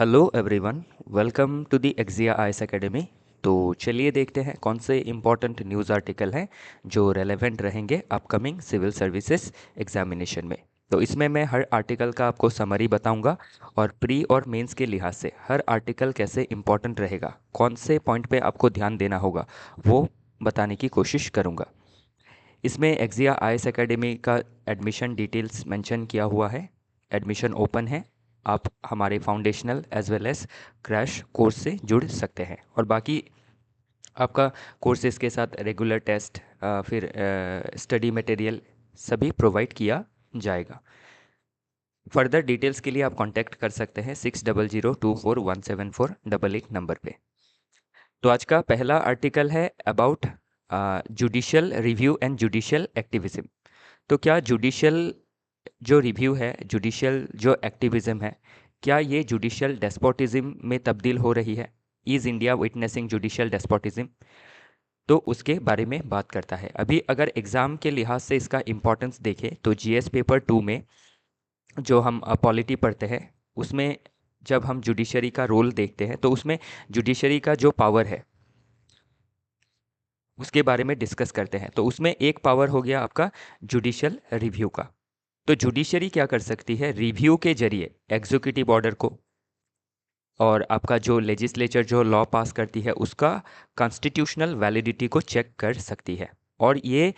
Hello everyone, welcome to the Exia IAS academy. तो चलिए देखते हैं कौन से इम्पोर्टेंट न्यूज़ आर्टिकल हैं जो रेलेवेंट रहेंगे अपकमिंग सिविल सर्विसेज एग्जामिनेशन में। तो इसमें मैं हर आर्टिकल का आपको समरी बताऊंगा और प्री और मेंस के लिहाज से हर आर्टिकल कैसे इम्पोर्टेंट रहेगा, कौन से पॉइंट पे आपको ध्यान देना होगा, वो बताने की कोशिश करूंगा। इसमें एक्जिया आईएएस एकेडमी का एडमिशन डिटेल्स मेंशन किया हुआ है। एडमिशन ओपन है। आप हमारे foundational as well as crash course से जुड़ सकते हैं और बाकी आपका कोर्सेज के साथ रेगुलर टेस्ट, फिर स्टडी मटेरियल सभी प्रोवाइड किया जाएगा। फर्दर डिटेल्स के लिए आप कांटेक्ट कर सकते हैं 6002417488 नंबर पे। तो आज का पहला आर्टिकल है about judicial review and judicial activism. तो क्या जुडिशियल जो रिव्यू है, जुडिशियल जो एक्टिविज्म है, क्या ये जुडिशियल डेस्पोटिज्म में तब्दील हो रही है? Is India witnessing judicial despotism? तो उसके बारे में बात करता है। अभी अगर एग्ज़ाम के लिहाज से इसका इम्पोर्टेंस देखें तो जीएस पेपर 2 में जो हम पॉलिटी पढ़ते हैं उसमें जब हम जुडिशरी का रोल देखते हैं तो उसमें जुडिशरी का जो पावर है उसके बारे में डिस्कस करते हैं। तो उसमें एक पावर हो गया आपका जुडिशियल रिव्यू का। तो जुडिशरी क्या कर सकती है? रिव्यू के जरिए एग्जीक्यूटिव ऑर्डर को और आपका जो लेजिस्लेचर जो लॉ पास करती है उसका कॉन्स्टिट्यूशनल वैलिडिटी को चेक कर सकती है। और ये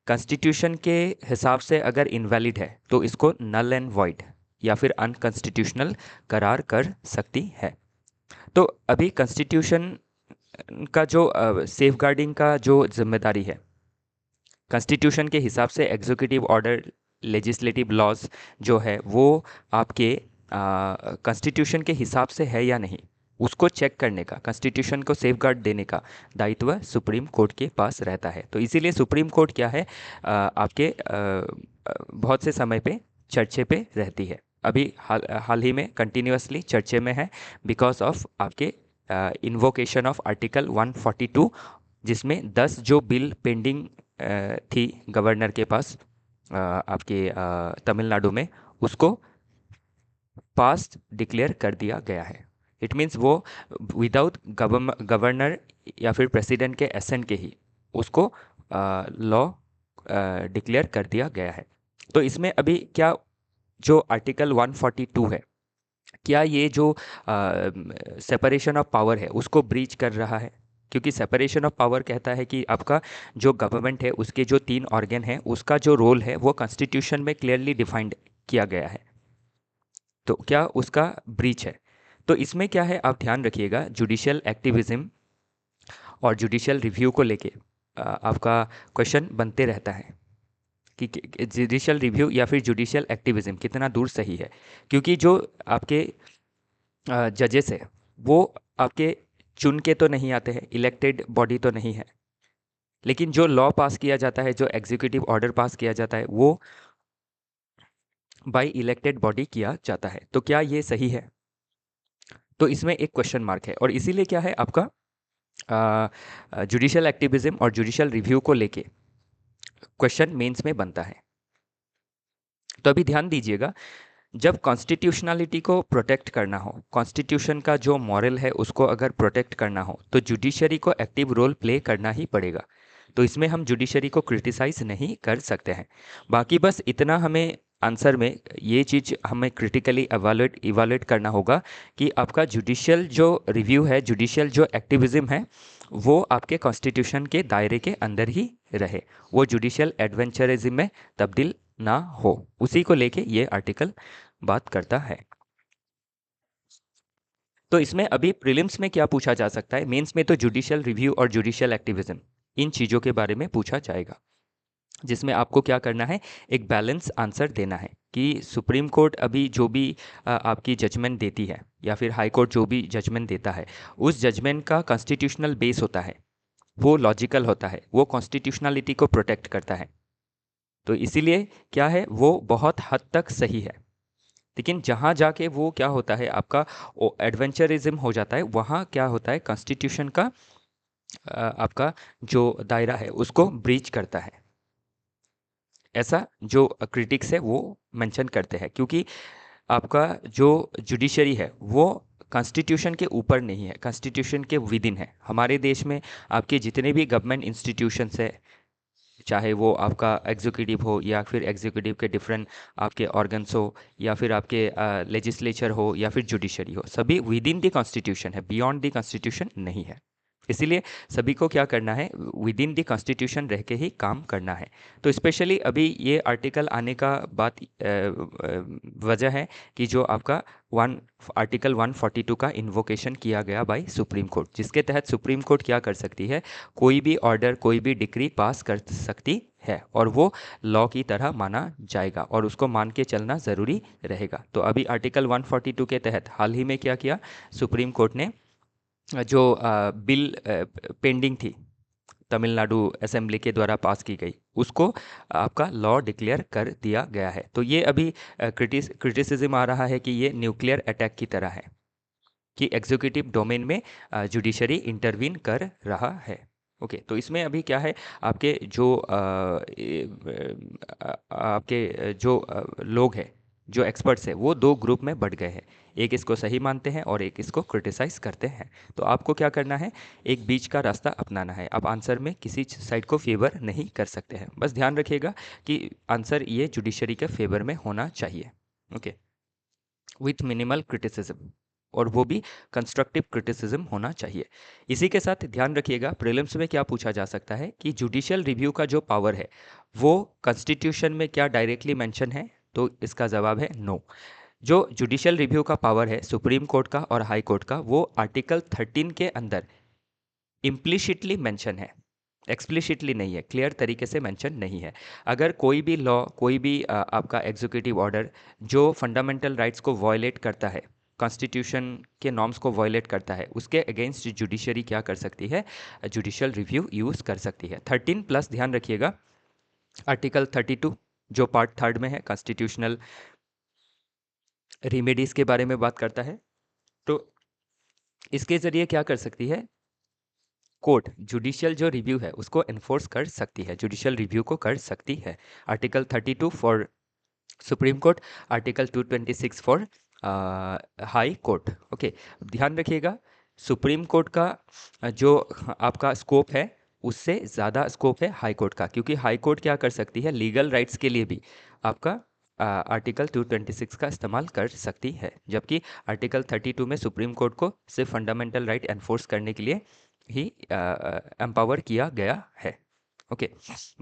कॉन्स्टिट्यूशन के हिसाब से अगर इनवैलिड है तो इसको नल एंड वॉइड या फिर अनकॉन्स्टिट्यूशनल करार कर सकती है। तो अभी कॉन्स्टिट्यूशन का जो सेफगार्डिंग का जो जिम्मेदारी है, कॉन्स्टिट्यूशन के हिसाब से एग्जीक्यूटिव ऑर्डर, लेजिस्लेटिव लॉज जो है वो आपके कॉन्स्टिट्यूशन के हिसाब से है या नहीं, उसको चेक करने का, कॉन्स्टिट्यूशन को सेफगार्ड देने का दायित्व सुप्रीम कोर्ट के पास रहता है। तो इसीलिए सुप्रीम कोर्ट क्या है, आपके बहुत से समय पे चर्चे पे रहती है। अभी हाल ही में कंटिन्यूसली चर्चे में है बिकॉज ऑफ आपके इन्वोकेशन ऑफ आर्टिकल 142, जिसमें 10 जो बिल पेंडिंग थी गवर्नर के पास आपके तमिलनाडु में, उसको पास्ट डिक्लेयर कर दिया गया है। इट मीन्स वो विदाउट गवर्नर या फिर प्रेसिडेंट के एसेंट के ही उसको लॉ डिक्लेयर कर दिया गया है। तो इसमें अभी क्या जो आर्टिकल 142 है, क्या ये जो सेपरेशन ऑफ पावर है उसको ब्रीच कर रहा है? क्योंकि सेपरेशन ऑफ पावर कहता है कि आपका जो गवर्नमेंट है उसके जो 3 ऑर्गन है उसका जो रोल है वो कॉन्स्टिट्यूशन में क्लियरली डिफाइंड किया गया है। तो क्या उसका ब्रीच है? तो इसमें क्या है, आप ध्यान रखिएगा, जुडिशियल एक्टिविज्म और जुडिशियल रिव्यू को लेके आपका क्वेश्चन बनते रहता है कि जुडिशियल रिव्यू या फिर जुडिशियल एक्टिविज्म कितना दूर सही है। क्योंकि जो आपके जजेस है वो आपके चुन के तो नहीं आते हैं, इलेक्टेड बॉडी तो नहीं है, लेकिन जो लॉ पास किया जाता है, जो एग्जीक्यूटिव ऑर्डर पास किया जाता है वो बाय इलेक्टेड बॉडी किया जाता है। तो क्या ये सही है? तो इसमें एक क्वेश्चन मार्क है और इसीलिए क्या है आपका जुडिशियल एक्टिविज्म और जुडिशियल रिव्यू को लेके क्वेश्चन मेंस में बनता है। तो अभी ध्यान दीजिएगा, जब कॉन्स्टिट्यूशनलिटी को प्रोटेक्ट करना हो, कॉन्स्टिट्यूशन का जो मॉरल है उसको अगर प्रोटेक्ट करना हो तो जुडिशरी को एक्टिव रोल प्ले करना ही पड़ेगा। तो इसमें हम जुडिशरी को क्रिटिसाइज नहीं कर सकते हैं। बाकी बस इतना हमें आंसर में ये चीज़ हमें क्रिटिकली इवालुएट करना होगा कि आपका जुडिशियल जो रिव्यू है, जुडिशियल जो एक्टिविज्म है, वो आपके कॉन्स्टिट्यूशन के दायरे के अंदर ही रहे, वो जुडिशियल एडवेंचरिज्म में तब्दील ना हो। उसी को लेके ये आर्टिकल बात करता है। तो इसमें अभी प्रीलिम्स में क्या पूछा जा सकता है, मेंस में तो जुडिशियल रिव्यू और जुडिशियल एक्टिविज्म, इन चीज़ों के बारे में पूछा जाएगा, जिसमें आपको क्या करना है, एक बैलेंस आंसर देना है कि सुप्रीम कोर्ट अभी जो भी आपकी जजमेंट देती है या फिर हाई कोर्ट जो भी जजमेंट देता है, उस जजमेंट का कॉन्स्टिट्यूशनल बेस होता है, वो लॉजिकल होता है, वो कॉन्स्टिट्यूशनलिटी को प्रोटेक्ट करता है। तो इसीलिए क्या है, वो बहुत हद तक सही है। लेकिन जहाँ जाके वो क्या होता है आपका एडवेंचरिज्म हो जाता है, वहाँ क्या होता है, कॉन्स्टिट्यूशन का आपका जो दायरा है उसको ब्रीच करता है। ऐसा जो क्रिटिक्स है वो मेंशन करते हैं, क्योंकि आपका जो जुडिशरी है वो कॉन्स्टिट्यूशन के ऊपर नहीं है, कॉन्स्टिट्यूशन के विद इन है। हमारे देश में आपके जितने भी गवर्नमेंट इंस्टीट्यूशंस है, चाहे वो आपका एग्जीक्यूटिव हो या फिर एग्जीक्यूटिव के डिफरेंट आपके ऑर्गन्स हो या फिर आपके लेजिस्लेचर हो या फिर जुडिशरी हो, सभी विद इन द कॉन्स्टिट्यूशन है, बियॉन्ड द कॉन्स्टिट्यूशन नहीं है। इसीलिए सभी को क्या करना है, विद इन द कॉन्स्टिट्यूशन रह के ही काम करना है। तो स्पेशली अभी ये आर्टिकल आने का बात वजह है कि जो आपका आर्टिकल 142 का इन्वोकेशन किया गया बाय सुप्रीम कोर्ट, जिसके तहत सुप्रीम कोर्ट क्या कर सकती है, कोई भी ऑर्डर, कोई भी डिक्री पास कर सकती है और वो लॉ की तरह माना जाएगा और उसको मान के चलना ज़रूरी रहेगा। तो अभी आर्टिकल 142 के तहत हाल ही में क्या किया, सुप्रीम कोर्ट ने जो बिल पेंडिंग थी तमिलनाडु असेंबली के द्वारा पास की गई, उसको आपका लॉ डिक्लेयर कर दिया गया है। तो ये अभी क्रिटिसिज्म आ रहा है कि ये न्यूक्लियर अटैक की तरह है कि एग्जीक्यूटिव डोमेन में जुडिशरी इंटरवीन कर रहा है। ओके, तो इसमें अभी क्या है, आपके जो लोग हैं, जो एक्सपर्ट्स हैं, वो दो ग्रुप में बढ़ गए हैं। एक इसको सही मानते हैं और एक इसको क्रिटिसाइज करते हैं। तो आपको क्या करना है, एक बीच का रास्ता अपनाना है। आप आंसर में किसी साइड को फेवर नहीं कर सकते हैं। बस ध्यान रखिएगा कि आंसर ये जुडिशरी के फेवर में होना चाहिए। ओके, विथ मिनिमल क्रिटिसिज्म, और वो भी कंस्ट्रक्टिव क्रिटिसिज्म होना चाहिए। इसी के साथ ध्यान रखिएगा, प्रीलिम्स में क्या पूछा जा सकता है कि जुडिशियल रिव्यू का जो पावर है वो कॉन्स्टिट्यूशन में क्या डायरेक्टली मेंशन है, तो इसका जवाब है नो। जो जुडिशियल रिव्यू का पावर है सुप्रीम कोर्ट का और हाई कोर्ट का, वो आर्टिकल 13 के अंदर इम्प्लिसिटली मेंशन है, एक्सप्लिसिटली नहीं है, क्लियर तरीके से मेंशन नहीं है। अगर कोई भी लॉ, कोई भी आपका एग्जीक्यूटिव ऑर्डर जो फंडामेंटल राइट्स को वायलेट करता है, कॉन्स्टिट्यूशन के नॉर्म्स को वायलेट करता है, उसके अगेंस्ट जुडिशरी क्या कर सकती है, जुडिशियल रिव्यू यूज़ कर सकती है। 13 प्लस ध्यान रखिएगा आर्टिकल 32 जो पार्ट 3 में है, कॉन्स्टिट्यूशनल रेमेडीज़ के बारे में बात करता है। तो इसके ज़रिए क्या कर सकती है, कोर्ट जुडिशियल जो रिव्यू है उसको एनफोर्स कर सकती है, जुडिशियल रिव्यू को कर सकती है। Article 32 for supreme court, article 226 for high court. Okay, ध्यान रखिएगा सुप्रीम कोर्ट का जो आपका स्कोप है उससे ज़्यादा स्कोप है हाई कोर्ट का, क्योंकि हाई कोर्ट क्या कर सकती है, लीगल राइट्स के लिए भी आपका आर्टिकल 226 का इस्तेमाल कर सकती है, जबकि आर्टिकल 32 में सुप्रीम कोर्ट को सिर्फ फंडामेंटल राइट एनफोर्स करने के लिए ही एम्पावर किया गया है। ओके,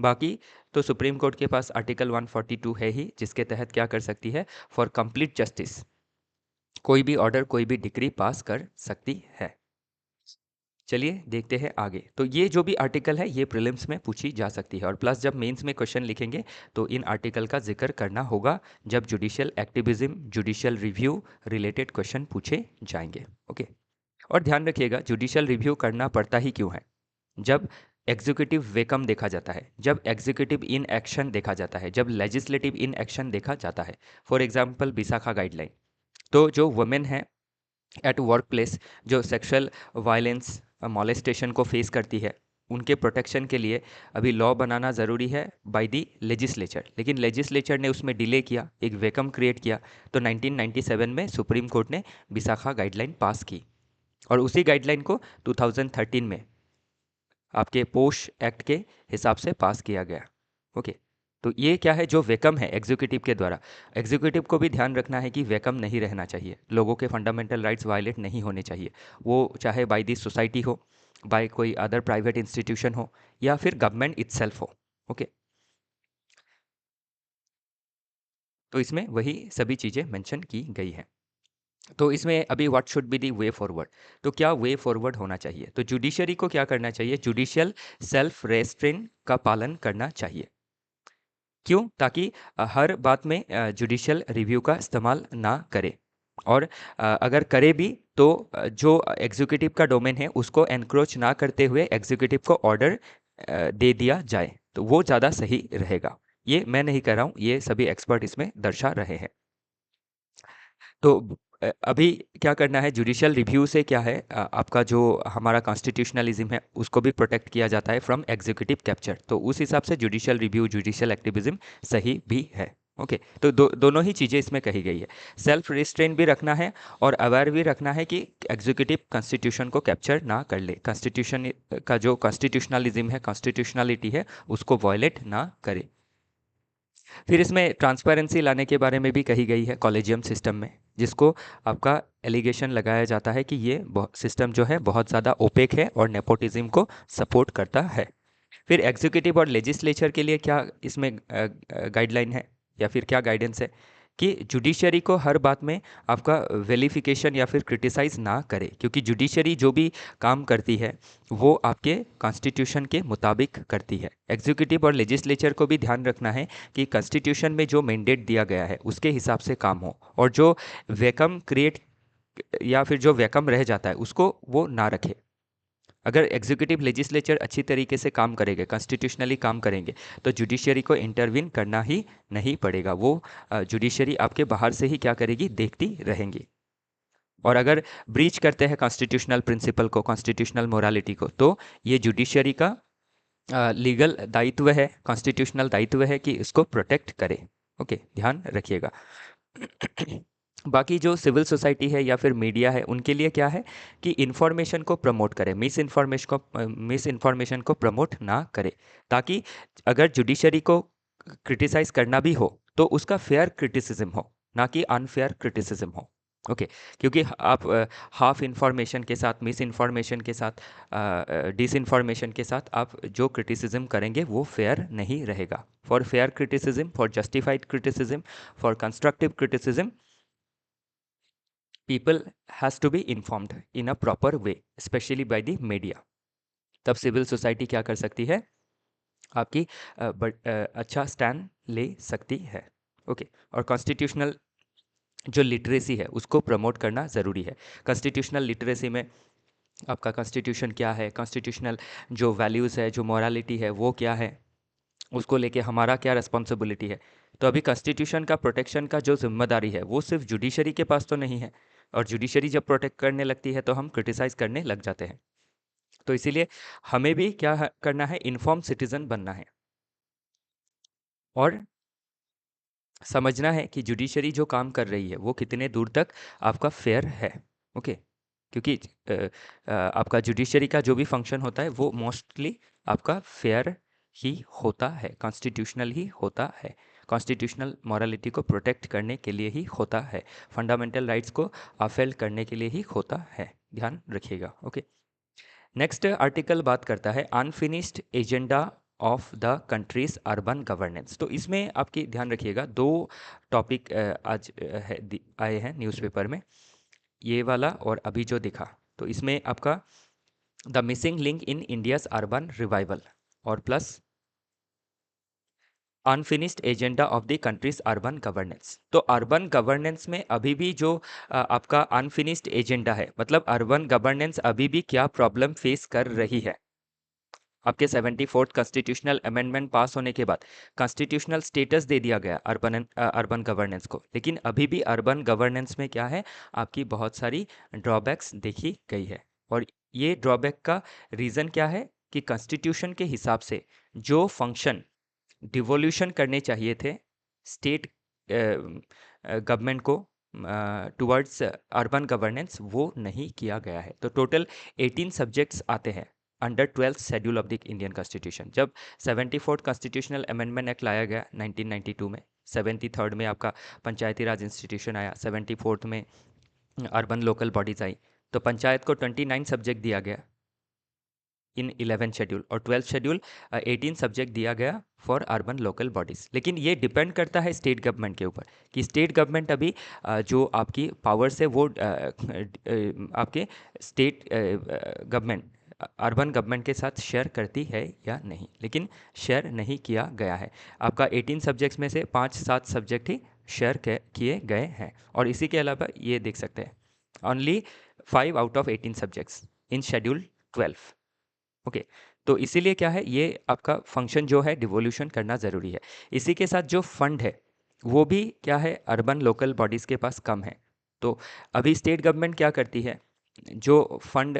बाकी तो सुप्रीम कोर्ट के पास आर्टिकल 142 है ही, जिसके तहत क्या कर सकती है, फॉर कंप्लीट जस्टिस कोई भी ऑर्डर, कोई भी डिक्री पास कर सकती है। चलिए देखते हैं आगे। तो ये जो भी आर्टिकल है ये प्रीलिम्स में पूछी जा सकती है, और प्लस जब मेंस में क्वेश्चन लिखेंगे तो इन आर्टिकल का जिक्र करना होगा जब judicial activism, judicial review related question पूछे जाएंगे। ओके, और ध्यान रखिएगा जुडिशियल रिव्यू करना पड़ता ही क्यों है, जब एग्जीक्यूटिव वेकम देखा जाता है, जब एग्जीक्यूटिव इन एक्शन देखा जाता है, जब लेजिस्लेटिव इन एक्शन देखा जाता है। फॉर एग्जांपल विशाखा गाइडलाइन, तो जो वुमेन है एट वर्क प्लेस जो सेक्सुअल वायलेंस, मॉलेस्टेशन को फेस करती है, उनके प्रोटेक्शन के लिए अभी लॉ बनाना ज़रूरी है बाय दी लेजिस्लेचर, लेकिन लेजिस्लेचर ने उसमें डिले किया, एक वेकम क्रिएट किया। तो 1997 में सुप्रीम कोर्ट ने विशाखा गाइडलाइन पास की, और उसी गाइडलाइन को 2013 में आपके पोश एक्ट के हिसाब से पास किया गया। ओके, तो ये क्या है, जो वेकम है एग्जीक्यूटिव के द्वारा, एग्जीक्यूटिव को भी ध्यान रखना है कि वेकम नहीं रहना चाहिए, लोगों के फंडामेंटल राइट्स वायलेट नहीं होने चाहिए, वो चाहे बाय दी सोसाइटी हो, बाय कोई अदर प्राइवेट इंस्टीट्यूशन हो, या फिर गवर्नमेंट इटसेल्फ हो। ओके, तो इसमें वही सभी चीज़ें मेंशन की गई हैं। तो इसमें अभी what should be the way forward, तो क्या वे फॉरवर्ड होना चाहिए, तो जुडिशरी को क्या करना चाहिए, जुडिशियल सेल्फ रेस्ट्रेन का पालन करना चाहिए। क्यों, ताकि हर बात में जुडिशियल रिव्यू का इस्तेमाल ना करे, और अगर करे भी तो जो एग्जीक्यूटिव का डोमेन है उसको एनक्रोच ना करते हुए एग्जीक्यूटिव को ऑर्डर दे दिया जाए, तो वो ज़्यादा सही रहेगा। ये मैं नहीं कर रहा हूँ, ये सभी एक्सपर्ट इसमें दर्शा रहे हैं। तो अभी क्या करना है, जुडिशियल रिव्यू से क्या है, आपका जो हमारा कॉन्स्टिट्यूशनलिज्म है उसको भी प्रोटेक्ट किया जाता है फ्रॉम एग्जीक्यूटिव कैप्चर। तो उस हिसाब से जुडिशियल रिव्यू, जुडिशियल एक्टिविज्म सही भी है। ओके, तो दोनों ही चीज़ें इसमें कही गई है। सेल्फ रिस्ट्रेन भी रखना है और अवेयर भी रखना है कि एग्जीक्यूटिव कॉन्स्टिट्यूशन को कैप्चर ना कर ले, कॉन्स्टिट्यूशन का जो कॉन्स्टिट्यूशनलिज्म है, कॉन्स्टिट्यूशनलिटी है, उसको वायलेट ना करे। फिर इसमें ट्रांसपेरेंसी लाने के बारे में भी कही गई है कॉलेजियम सिस्टम में, जिसको आपका एलिगेशन लगाया जाता है कि ये सिस्टम जो है बहुत ज़्यादा ओपेक है और नेपोटिज्म को सपोर्ट करता है। फिर एग्जीक्यूटिव और लेजिस्लेचर के लिए क्या इसमें गाइडलाइन है या फिर क्या गाइडेंस है कि जुडिशरी को हर बात में आपका वेलिफिकेशन या फिर क्रिटिसाइज ना करे, क्योंकि जुडिशरी जो भी काम करती है वो आपके कॉन्स्टिट्यूशन के मुताबिक करती है। एग्जीक्यूटिव और लेजिस्लेचर को भी ध्यान रखना है कि कॉन्स्टिट्यूशन में जो मैंडेट दिया गया है उसके हिसाब से काम हो, और जो वैकम क्रिएट या फिर जो वैकम रह जाता है उसको वो ना रखे। अगर एग्जीक्यूटिव लेजिस्लेचर अच्छी तरीके से काम करेंगे, कॉन्स्टिट्यूशनली काम करेंगे, तो जुडिशरी को इंटरवीन करना ही नहीं पड़ेगा। वो जुडिशरी आपके बाहर से ही क्या करेगी, देखती रहेंगी। और अगर ब्रीच करते हैं कॉन्स्टिट्यूशनल प्रिंसिपल को, कॉन्स्टिट्यूशनल मोरालिटी को, तो ये जुडिशरी का लीगल दायित्व है, कॉन्स्टिट्यूशनल दायित्व है कि इसको प्रोटेक्ट करे। ओके, ध्यान रखिएगा। बाकी जो सिविल सोसाइटी है या फिर मीडिया है, उनके लिए क्या है कि इन्फॉर्मेशन को प्रमोट करें, मिस इन्फॉर्मेशन को प्रमोट ना करे, ताकि अगर जुडिशरी को क्रिटिसाइज करना भी हो तो उसका फेयर क्रिटिसिज्म हो, ना कि अनफेयर क्रिटिसिज्म हो। ओके, क्योंकि आप हाफ इंफॉर्मेशन के साथ, मिस इन्फॉर्मेशन के साथ, डिस इन्फॉर्मेशन के साथ आप जो क्रिटिसिज्म करेंगे वो फेयर नहीं रहेगा। For fair criticism, for justified criticism, for constructive criticism, people has to be informed in a proper way, especially by the media। तब सिविल सोसाइटी क्या कर सकती है, आपकी अच्छा स्टैंड ले सकती है। ओके, और कॉन्स्टिट्यूशनल जो लिटरेसी है उसको प्रमोट करना ज़रूरी है। कॉन्स्टिट्यूशनल लिटरेसी में आपका कॉन्स्टिट्यूशन क्या है, कॉन्स्टिट्यूशनल जो वैल्यूज़ है, जो मोरालिटी है वो क्या है, उसको लेके हमारा क्या रिस्पॉन्सिबिलिटी है। तो अभी कॉन्स्टिट्यूशन का प्रोटेक्शन का जो जिम्मेदारी है वो सिर्फ जुडिशरी के पास तो नहीं है, और जुडिशरी जब प्रोटेक्ट करने लगती है तो हम क्रिटिसाइज करने लग जाते हैं। तो इसीलिए हमें भी क्या करना है, इन्फॉर्म सिटीजन बनना है और समझना है कि जुडिशरी जो काम कर रही है वो कितने दूर तक आपका फेयर है। ओके, क्योंकि आपका जुडिशरी का जो भी फंक्शन होता है वो मोस्टली आपका फेयर ही होता है, कॉन्स्टिट्यूशनल ही होता है, कॉन्स्टिट्यूशनल मॉरलिटी को प्रोटेक्ट करने के लिए ही होता है, फंडामेंटल राइट्स को अपहेल्ड करने के लिए ही होता है। ध्यान रखिएगा। ओके, नेक्स्ट आर्टिकल बात करता है unfinished agenda of the country's urban governance. तो इसमें आपकी ध्यान रखिएगा, दो टॉपिक आज आए हैं न्यूज़पेपर में, ये वाला और अभी जो दिखा। तो इसमें आपका the missing link in India's urban revival और plus unfinished agenda of the country's urban governance. तो अर्बन गवर्नेंस में अभी भी जो आपका अनफिनिश्ड एजेंडा है, मतलब अर्बन गवर्नेंस अभी भी क्या प्रॉब्लम फेस कर रही है। आपके 74th कॉन्स्टिट्यूशनल अमेंडमेंट पास होने के बाद कॉन्स्टिट्यूशनल स्टेटस दे दिया गया अर्बन गवर्नेंस को, लेकिन अभी भी अर्बन गवर्नेंस में क्या है, आपकी बहुत सारी ड्रॉबैक्स देखी गई है। और ये ड्रॉबैक का रीज़न क्या है कि कॉन्स्टिट्यूशन के हिसाब से जो फंक्शन डिवोल्यूशन करने चाहिए थे स्टेट गवर्नमेंट को टुवर्ड्स अर्बन गवर्नेंस, वो नहीं किया गया है। तो टोटल 18 सब्जेक्ट्स आते हैं under 12th schedule of the Indian constitution. जब 74th कॉन्स्टिट्यूशनल अमेंडमेंट एक्ट लाया गया 1992 में, 73rd में आपका पंचायती राज इंस्टीट्यूशन आया, 74th में अर्बन लोकल बॉडीज आई, तो पंचायत को 29 सब्जेक्ट दिया गया इन 11 शेड्यूल, और 12th शेड्यूल 18 सब्जेक्ट दिया गया फॉर अर्बन लोकल बॉडीज़। लेकिन ये डिपेंड करता है स्टेट गवर्नमेंट के ऊपर कि स्टेट गवर्नमेंट अभी जो आपकी पावर्स है वो आपके स्टेट गवर्नमेंट अर्बन गवर्नमेंट के साथ शेयर करती है या नहीं, लेकिन शेयर नहीं किया गया है। आपका 18 सब्जेक्ट्स में से 5-7 सब्जेक्ट ही शेयर किए गए हैं, और इसी के अलावा ये देख सकते हैं only 5 out of 18 subjects in schedule 12। Okay, तो इसीलिए क्या है, ये आपका फंक्शन जो है डिवोल्यूशन करना ज़रूरी है। इसी के साथ जो फंड है वो भी क्या है, अर्बन लोकल बॉडीज़ के पास कम है। तो अभी स्टेट गवर्नमेंट क्या करती है जो फंड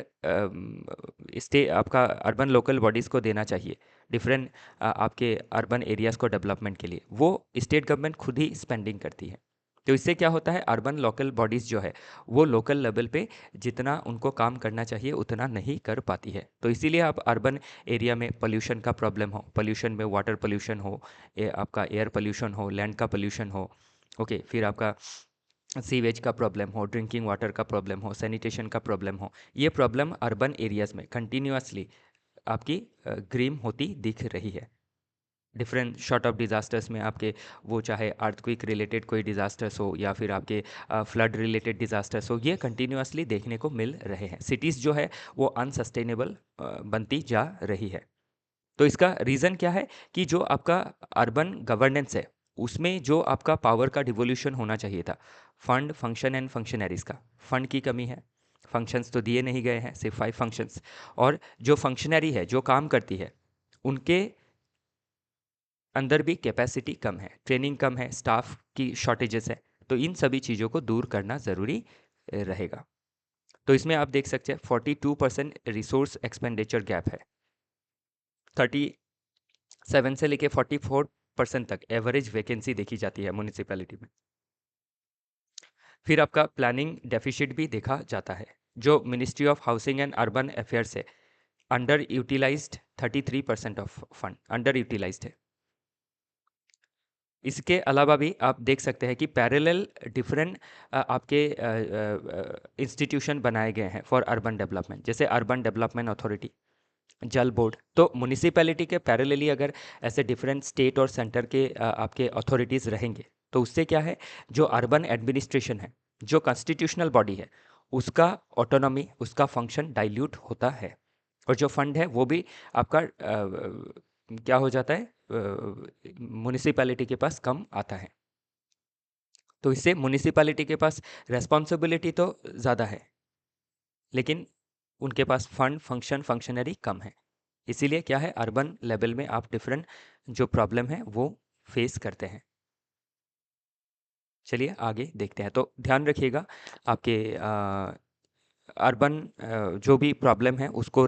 स्टे आपका अर्बन लोकल बॉडीज़ को देना चाहिए डिफरेंट आपके अर्बन एरियाज़ को डेवलपमेंट के लिए, वो स्टेट गवर्नमेंट खुद ही स्पेंडिंग करती है। तो इससे क्या होता है, अर्बन लोकल बॉडीज़ जो है वो लोकल लेवल पे जितना उनको काम करना चाहिए उतना नहीं कर पाती है। तो इसीलिए आप अर्बन एरिया में पोल्यूशन का प्रॉब्लम हो, पोल्यूशन में वाटर पोल्यूशन हो, आपका एयर पोल्यूशन हो, लैंड का पोल्यूशन हो, ओके, फिर आपका सीवेज का प्रॉब्लम हो, ड्रिंकिंग वाटर का प्रॉब्लम हो, सैनिटेशन का प्रॉब्लम हो, ये प्रॉब्लम अर्बन एरियाज़ में कंटिन्यूअसली आपकी ग्रीम होती दिख रही है। डिफरेंट शॉर्ट ऑफ डिज़ास्टर्स में आपके, वो चाहे अर्थक्वेक रिलेटेड कोई डिज़ास्टर्स हो या फिर आपके फ्लड रिलेटेड डिज़ास्टर्स हो, ये कंटिन्यूअसली देखने को मिल रहे हैं। सिटीज़ जो है वो अनसस्टेनेबल बनती जा रही है। तो इसका रीज़न क्या है कि जो आपका अर्बन गवर्नेंस है उसमें जो आपका पावर का डिवोल्यूशन होना चाहिए था, फंड, फंक्शन एंड फंक्शनरीज का, फंड की कमी है, फंक्शंस तो दिए नहीं गए हैं, सिर्फ 5 फंक्शंस, और जो फंक्शनरी है जो काम करती है उनके अंदर भी कैपेसिटी कम है, ट्रेनिंग कम है, स्टाफ की शॉर्टेजेस है। तो इन सभी चीज़ों को दूर करना ज़रूरी रहेगा। तो इसमें आप देख सकते हैं 42% रिसोर्स एक्सपेंडिचर गैप है, 37 से लेके 44% तक एवरेज वैकेंसी देखी जाती है म्यूनिसिपैलिटी में। फिर आपका प्लानिंग डेफिसिट भी देखा जाता है, जो ministry of housing and urban affairs है, underutilised 33% of fund underutilised है। इसके अलावा भी आप देख सकते हैं कि पैरेलल डिफरेंट आपके इंस्टीट्यूशन बनाए गए हैं फॉर अर्बन डेवलपमेंट, जैसे अर्बन डेवलपमेंट अथॉरिटी, जल बोर्ड। तो म्यूनिसिपैलिटी के पैरेलली अगर ऐसे डिफरेंट स्टेट और सेंटर के आपके अथॉरिटीज़ रहेंगे तो उससे क्या है, जो अर्बन एडमिनिस्ट्रेशन है, जो कॉन्स्टिट्यूशनल बॉडी है, उसका ऑटोनॉमी, उसका फंक्शन डाइल्यूट होता है, और जो फंड है वो भी आपका क्या हो जाता है, म्यूनिसिपैलिटी के पास कम आता है। तो इससे म्यूनिसिपैलिटी के पास रेस्पॉन्सिबिलिटी तो ज़्यादा है, लेकिन उनके पास फंड, फंक्शन, फंक्शनरी कम है। इसीलिए क्या है, अर्बन लेवल में आप डिफरेंट जो प्रॉब्लम है वो फेस करते हैं। चलिए आगे देखते हैं। तो ध्यान रखिएगा, आपके अर्बन जो भी प्रॉब्लम है उसको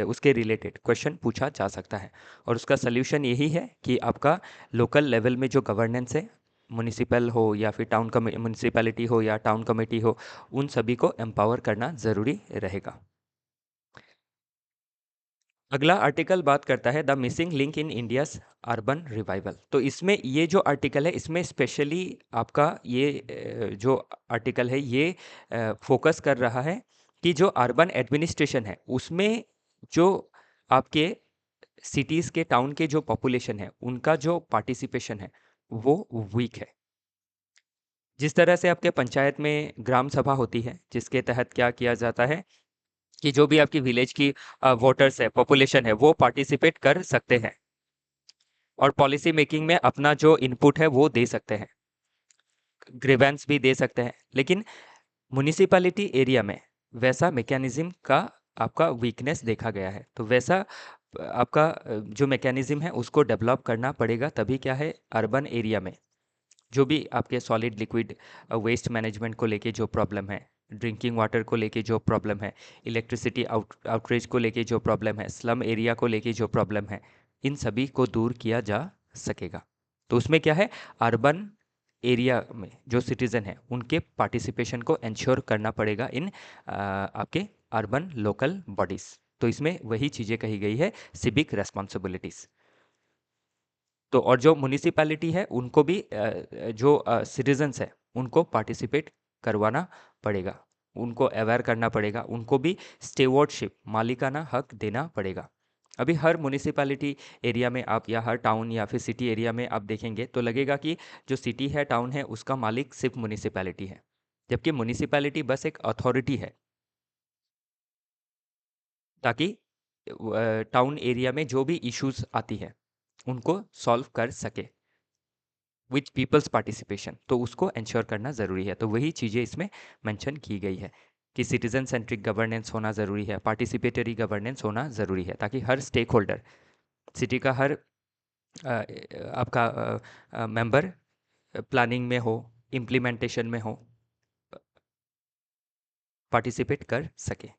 उसके रिलेटेड क्वेश्चन पूछा जा सकता है, और उसका सल्यूशन यही है कि आपका लोकल लेवल में जो गवर्नेंस है, म्यूनिसिपल हो या फिर टाउन म्यूनिसिपैलिटी हो या टाउन कमेटी हो, उन सभी को एम्पावर करना ज़रूरी रहेगा। अगला आर्टिकल बात करता है the missing link in India's urban revival. तो इसमें ये जो आर्टिकल है इसमें स्पेशली आपका ये जो आर्टिकल है ये फोकस कर रहा है कि जो अर्बन एडमिनिस्ट्रेशन है उसमें जो आपके सिटीज़ के, टाउन के जो पॉपुलेशन है उनका जो पार्टिसिपेशन है वो वीक है। जिस तरह से आपके पंचायत में ग्राम सभा होती है जिसके तहत क्या किया जाता है कि जो भी आपकी विलेज की वोटर्स है, पॉपुलेशन है, वो पार्टिसिपेट कर सकते हैं और पॉलिसी मेकिंग में अपना जो इनपुट है वो दे सकते हैं, ग्रीवेंस भी दे सकते हैं। लेकिन म्युनिसिपैलिटी एरिया में वैसा मैकेनिज्म का आपका वीकनेस देखा गया है। तो वैसा आपका जो मैकेनिज्म है उसको डेवलप करना पड़ेगा, तभी क्या है, अर्बन एरिया में जो भी आपके सॉलिड लिक्विड वेस्ट मैनेजमेंट को लेके जो प्रॉब्लम है, ड्रिंकिंग वाटर को लेके जो प्रॉब्लम है, इलेक्ट्रिसिटी आउटरेज को लेके जो प्रॉब्लम है, स्लम एरिया को लेके जो प्रॉब्लम है, इन सभी को दूर किया जा सकेगा। तो उसमें क्या है, अर्बन एरिया में जो सिटीज़न है उनके पार्टिसिपेशन को इंश्योर करना पड़ेगा इन आपके अर्बन लोकल बॉडीज़। तो इसमें वही चीज़ें कही गई है, सिविक रेस्पॉन्सिबिलिटीज़। तो और जो म्युनिसिपैलिटी है उनको भी जो सिटीजन्स है उनको पार्टिसिपेट करवाना पड़ेगा, उनको अवेयर करना पड़ेगा, उनको भी स्टेवर्डशिप, मालिकाना हक देना पड़ेगा। अभी हर म्युनिसिपैलिटी एरिया में आप, या हर टाउन या फिर सिटी एरिया में आप देखेंगे तो लगेगा कि जो सिटी है, टाउन है, उसका मालिक सिर्फ म्युनिसिपैलिटी है, जबकि म्युनिसिपैलिटी बस एक अथॉरिटी है ताकि टाउन एरिया में जो भी इश्यूज आती है उनको सॉल्व कर सके विथ पीपल्स पार्टिसिपेशन। तो उसको इंश्योर करना ज़रूरी है। तो वही चीज़ें इसमें मेंशन की गई है कि सिटीजन सेंट्रिक गवर्नेंस होना ज़रूरी है, पार्टिसिपेटरी गवर्नेंस होना ज़रूरी है, ताकि हर स्टेक होल्डर, सिटी का हर आपका मेंबर प्लानिंग में हो, इम्प्लीमेंटेशन में हो, पार्टिसिपेट कर सके।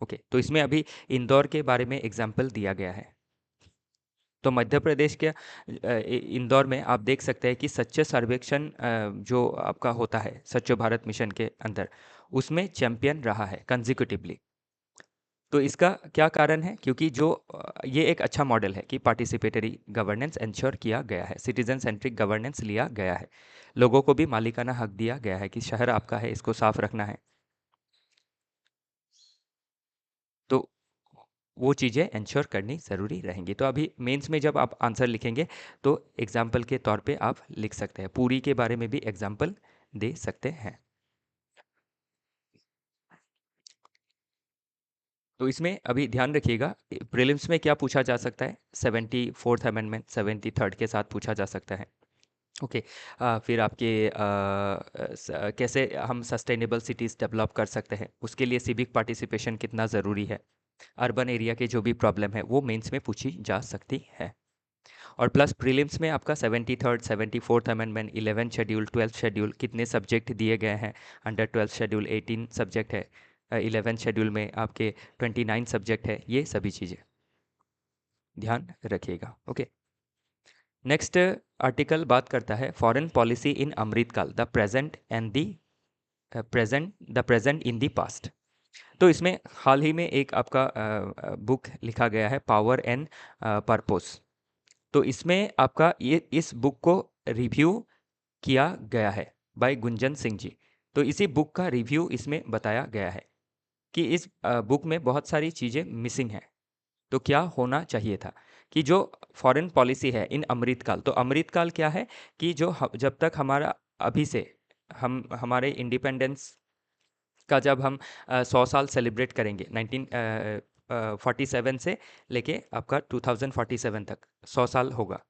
ओके, तो इसमें अभी इंदौर के बारे में एग्जाम्पल दिया गया है। तो मध्य प्रदेश के इंदौर में आप देख सकते हैं कि स्वच्छ सर्वेक्षण जो आपका होता है स्वच्छ भारत मिशन के अंदर, उसमें चैंपियन रहा है कंजिक्यूटिवली। तो इसका क्या कारण है? क्योंकि जो ये एक अच्छा मॉडल है कि पार्टिसिपेटरी गवर्नेंस इंश्योर किया गया है, सिटीजन सेंट्रिक गवर्नेंस लिया गया है, लोगों को भी मालिकाना हक दिया गया है कि शहर आपका है, इसको साफ रखना है। तो वो चीज़ें इंश्योर करनी ज़रूरी रहेंगी। तो अभी मेंस में जब आप आंसर लिखेंगे तो एग्जाम्पल के तौर पे आप लिख सकते हैं, पूरी के बारे में भी एग्जाम्पल दे सकते हैं। तो इसमें अभी ध्यान रखिएगा, प्रीलिम्स में क्या पूछा जा सकता है, 74th अमेंडमेंट 73rd के साथ पूछा जा सकता है। ओके, फिर आपके कैसे हम सस्टेनेबल सिटीज़ डेवलप कर सकते हैं, उसके लिए सिविक पार्टिसिपेशन कितना ज़रूरी है, अर्बन एरिया के जो भी प्रॉब्लम है वो मेंस में पूछी जा सकती है। और प्लस प्रीलिम्स में आपका 73rd 74th amendment, 11th schedule, 12th schedule, कितने सब्जेक्ट दिए गए हैं, अंडर 12th शेड्यूल 18 सब्जेक्ट है, 11th शेड्यूल में आपके 29 सब्जेक्ट है, ये सभी चीज़ें ध्यान रखिएगा। ओके, नेक्स्ट आर्टिकल बात करता है foreign policy in Amritkaal, the present and the present in the past. तो इसमें हाल ही में एक आपका बुक लिखा गया है, पावर एंड पर्पस। तो इसमें आपका ये इस बुक को रिव्यू किया गया है बाय गुंजन सिंह जी। तो इसी बुक का रिव्यू इसमें बताया गया है कि इस बुक में बहुत सारी चीज़ें मिसिंग हैं। तो क्या होना चाहिए था कि जो फॉरेन पॉलिसी है इन अमृतकाल, तो अमृतकाल क्या है कि जो जब तक हमारा अभी से हम हमारे इंडिपेंडेंस का जब हम 100 साल सेलिब्रेट करेंगे 1947 से लेके आपका 2047 तक 100 साल होगा।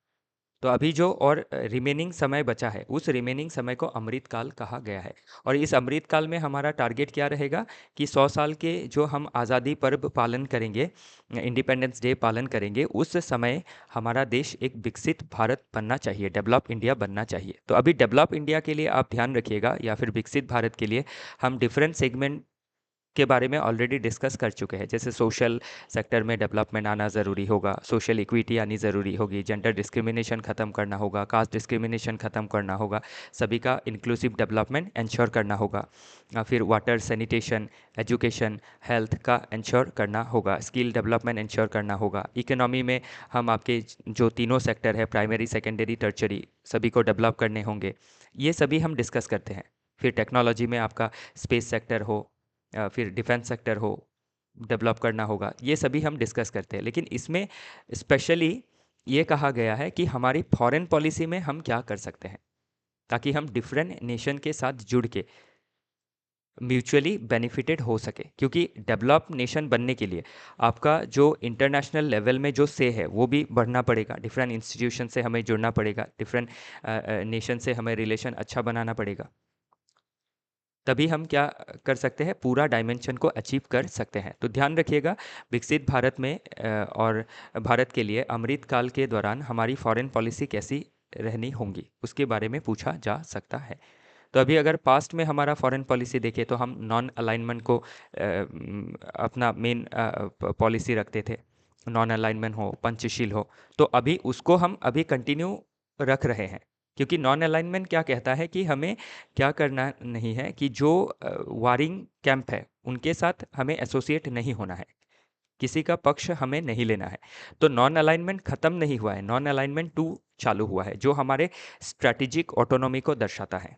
तो अभी जो और रिमेनिंग समय बचा है उस रिमेनिंग समय को अमृतकाल कहा गया है। और इस अमृतकाल में हमारा टारगेट क्या रहेगा कि 100 साल के जो हम आज़ादी पर्व पालन करेंगे, इंडिपेंडेंस डे पालन करेंगे, उस समय हमारा देश एक विकसित भारत बनना चाहिए, डेवलप इंडिया बनना चाहिए। तो अभी डेवलप इंडिया के लिए आप ध्यान रखिएगा या फिर विकसित भारत के लिए हम डिफरेंट सेगमेंट के बारे में ऑलरेडी डिस्कस कर चुके हैं। जैसे सोशल सेक्टर में डेवलपमेंट आना ज़रूरी होगा, सोशल इक्विटी आनी ज़रूरी होगी, जेंडर डिस्क्रिमिनेशन ख़त्म करना होगा, कास्ट डिस्क्रिमिनेशन ख़त्म करना होगा, सभी का इंक्लूसिव डेवलपमेंट इंश्योर करना होगा, फिर वाटर, सैनिटेशन, एजुकेशन, हेल्थ का इंश्योर करना होगा, स्किल डेवलपमेंट इंश्योर करना होगा। इकोनॉमी में हम आपके जो तीनों सेक्टर है, प्राइमरी, सेकेंडरी, टर्चरी, सभी को डेवलप करने होंगे। ये सभी हम डिस्कस करते हैं। फिर टेक्नोलॉजी में आपका स्पेस सेक्टर हो, फिर डिफेंस सेक्टर हो, डेवलप करना होगा, ये सभी हम डिस्कस करते हैं। लेकिन इसमें स्पेशली ये कहा गया है कि हमारी फॉरेन पॉलिसी में हम क्या कर सकते हैं ताकि हम डिफरेंट नेशन के साथ जुड़ के म्यूचुअली बेनिफिटेड हो सके। क्योंकि डेवलप नेशन बनने के लिए आपका जो इंटरनेशनल लेवल में जो से है वो भी बढ़ना पड़ेगा, डिफरेंट इंस्टीट्यूशन से हमें जुड़ना पड़ेगा, डिफरेंट नेशन से हमें रिलेशन अच्छा बनाना पड़ेगा, तभी हम क्या कर सकते हैं, पूरा डायमेंशन को अचीव कर सकते हैं। तो ध्यान रखिएगा, विकसित भारत में और भारत के लिए अमृतकाल के दौरान हमारी फॉरेन पॉलिसी कैसी रहनी होंगी उसके बारे में पूछा जा सकता है। तो अभी अगर पास्ट में हमारा फॉरेन पॉलिसी देखें तो हम नॉन अलाइनमेंट को अपना मेन पॉलिसी रखते थे, नॉन अलाइनमेंट हो, पंचशील हो। तो अभी उसको हम अभी कंटिन्यू रख रहे हैं, क्योंकि नॉन अलाइनमेंट क्या कहता है कि हमें क्या करना नहीं है कि जो वारिंग कैंप है उनके साथ हमें एसोसिएट नहीं होना है, किसी का पक्ष हमें नहीं लेना है। तो नॉन अलाइनमेंट खत्म नहीं हुआ है, नॉन अलाइनमेंट 2 चालू हुआ है जो हमारे स्ट्रैटेजिक ऑटोनॉमी को दर्शाता है।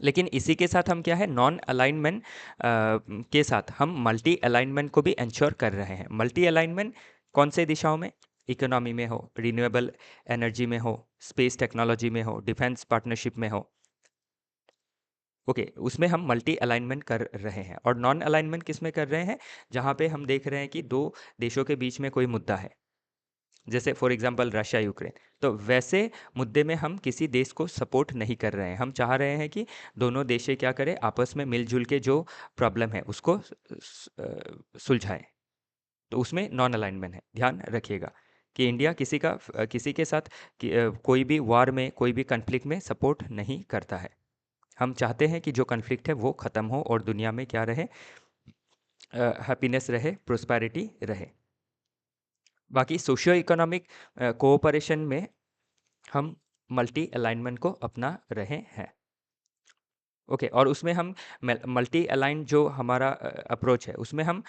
लेकिन इसी के साथ हम क्या है, नॉन अलाइनमेंट के साथ हम मल्टी अलाइनमेंट को भी इंश्योर कर रहे हैं। मल्टी अलाइनमेंट कौन से दिशाओं में, इकोनॉमी में हो, रिन्यूएबल एनर्जी में हो, स्पेस टेक्नोलॉजी में हो, डिफेंस पार्टनरशिप में हो, ओके उसमें हम मल्टी अलाइनमेंट कर रहे हैं। और नॉन अलाइनमेंट किस में कर रहे हैं, जहाँ पे हम देख रहे हैं कि दो देशों के बीच में कोई मुद्दा है, जैसे फॉर एग्जांपल रशिया यूक्रेन, तो वैसे मुद्दे में हम किसी देश को सपोर्ट नहीं कर रहे हैं। हम चाह रहे हैं कि दोनों देश क्या करें, आपस में मिलजुल के जो प्रॉब्लम है उसको सुलझाएं। तो उसमें नॉन अलाइनमेंट है, ध्यान रखिएगा कि इंडिया किसी के साथ कोई भी वार में, कोई भी कन्फ्लिक्ट में सपोर्ट नहीं करता है। हम चाहते हैं कि जो कन्फ्लिक्ट है वो ख़त्म हो और दुनिया में क्या रहे, हैप्पीनेस रहे, प्रोस्पैरिटी रहे। बाकी सोशियो इकोनॉमिक कोऑपरेशन में हम मल्टी अलाइनमेंट को अपना रहे हैं। ओके, और उसमें हम मल्टी अलाइन जो हमारा अप्रोच है उसमें हम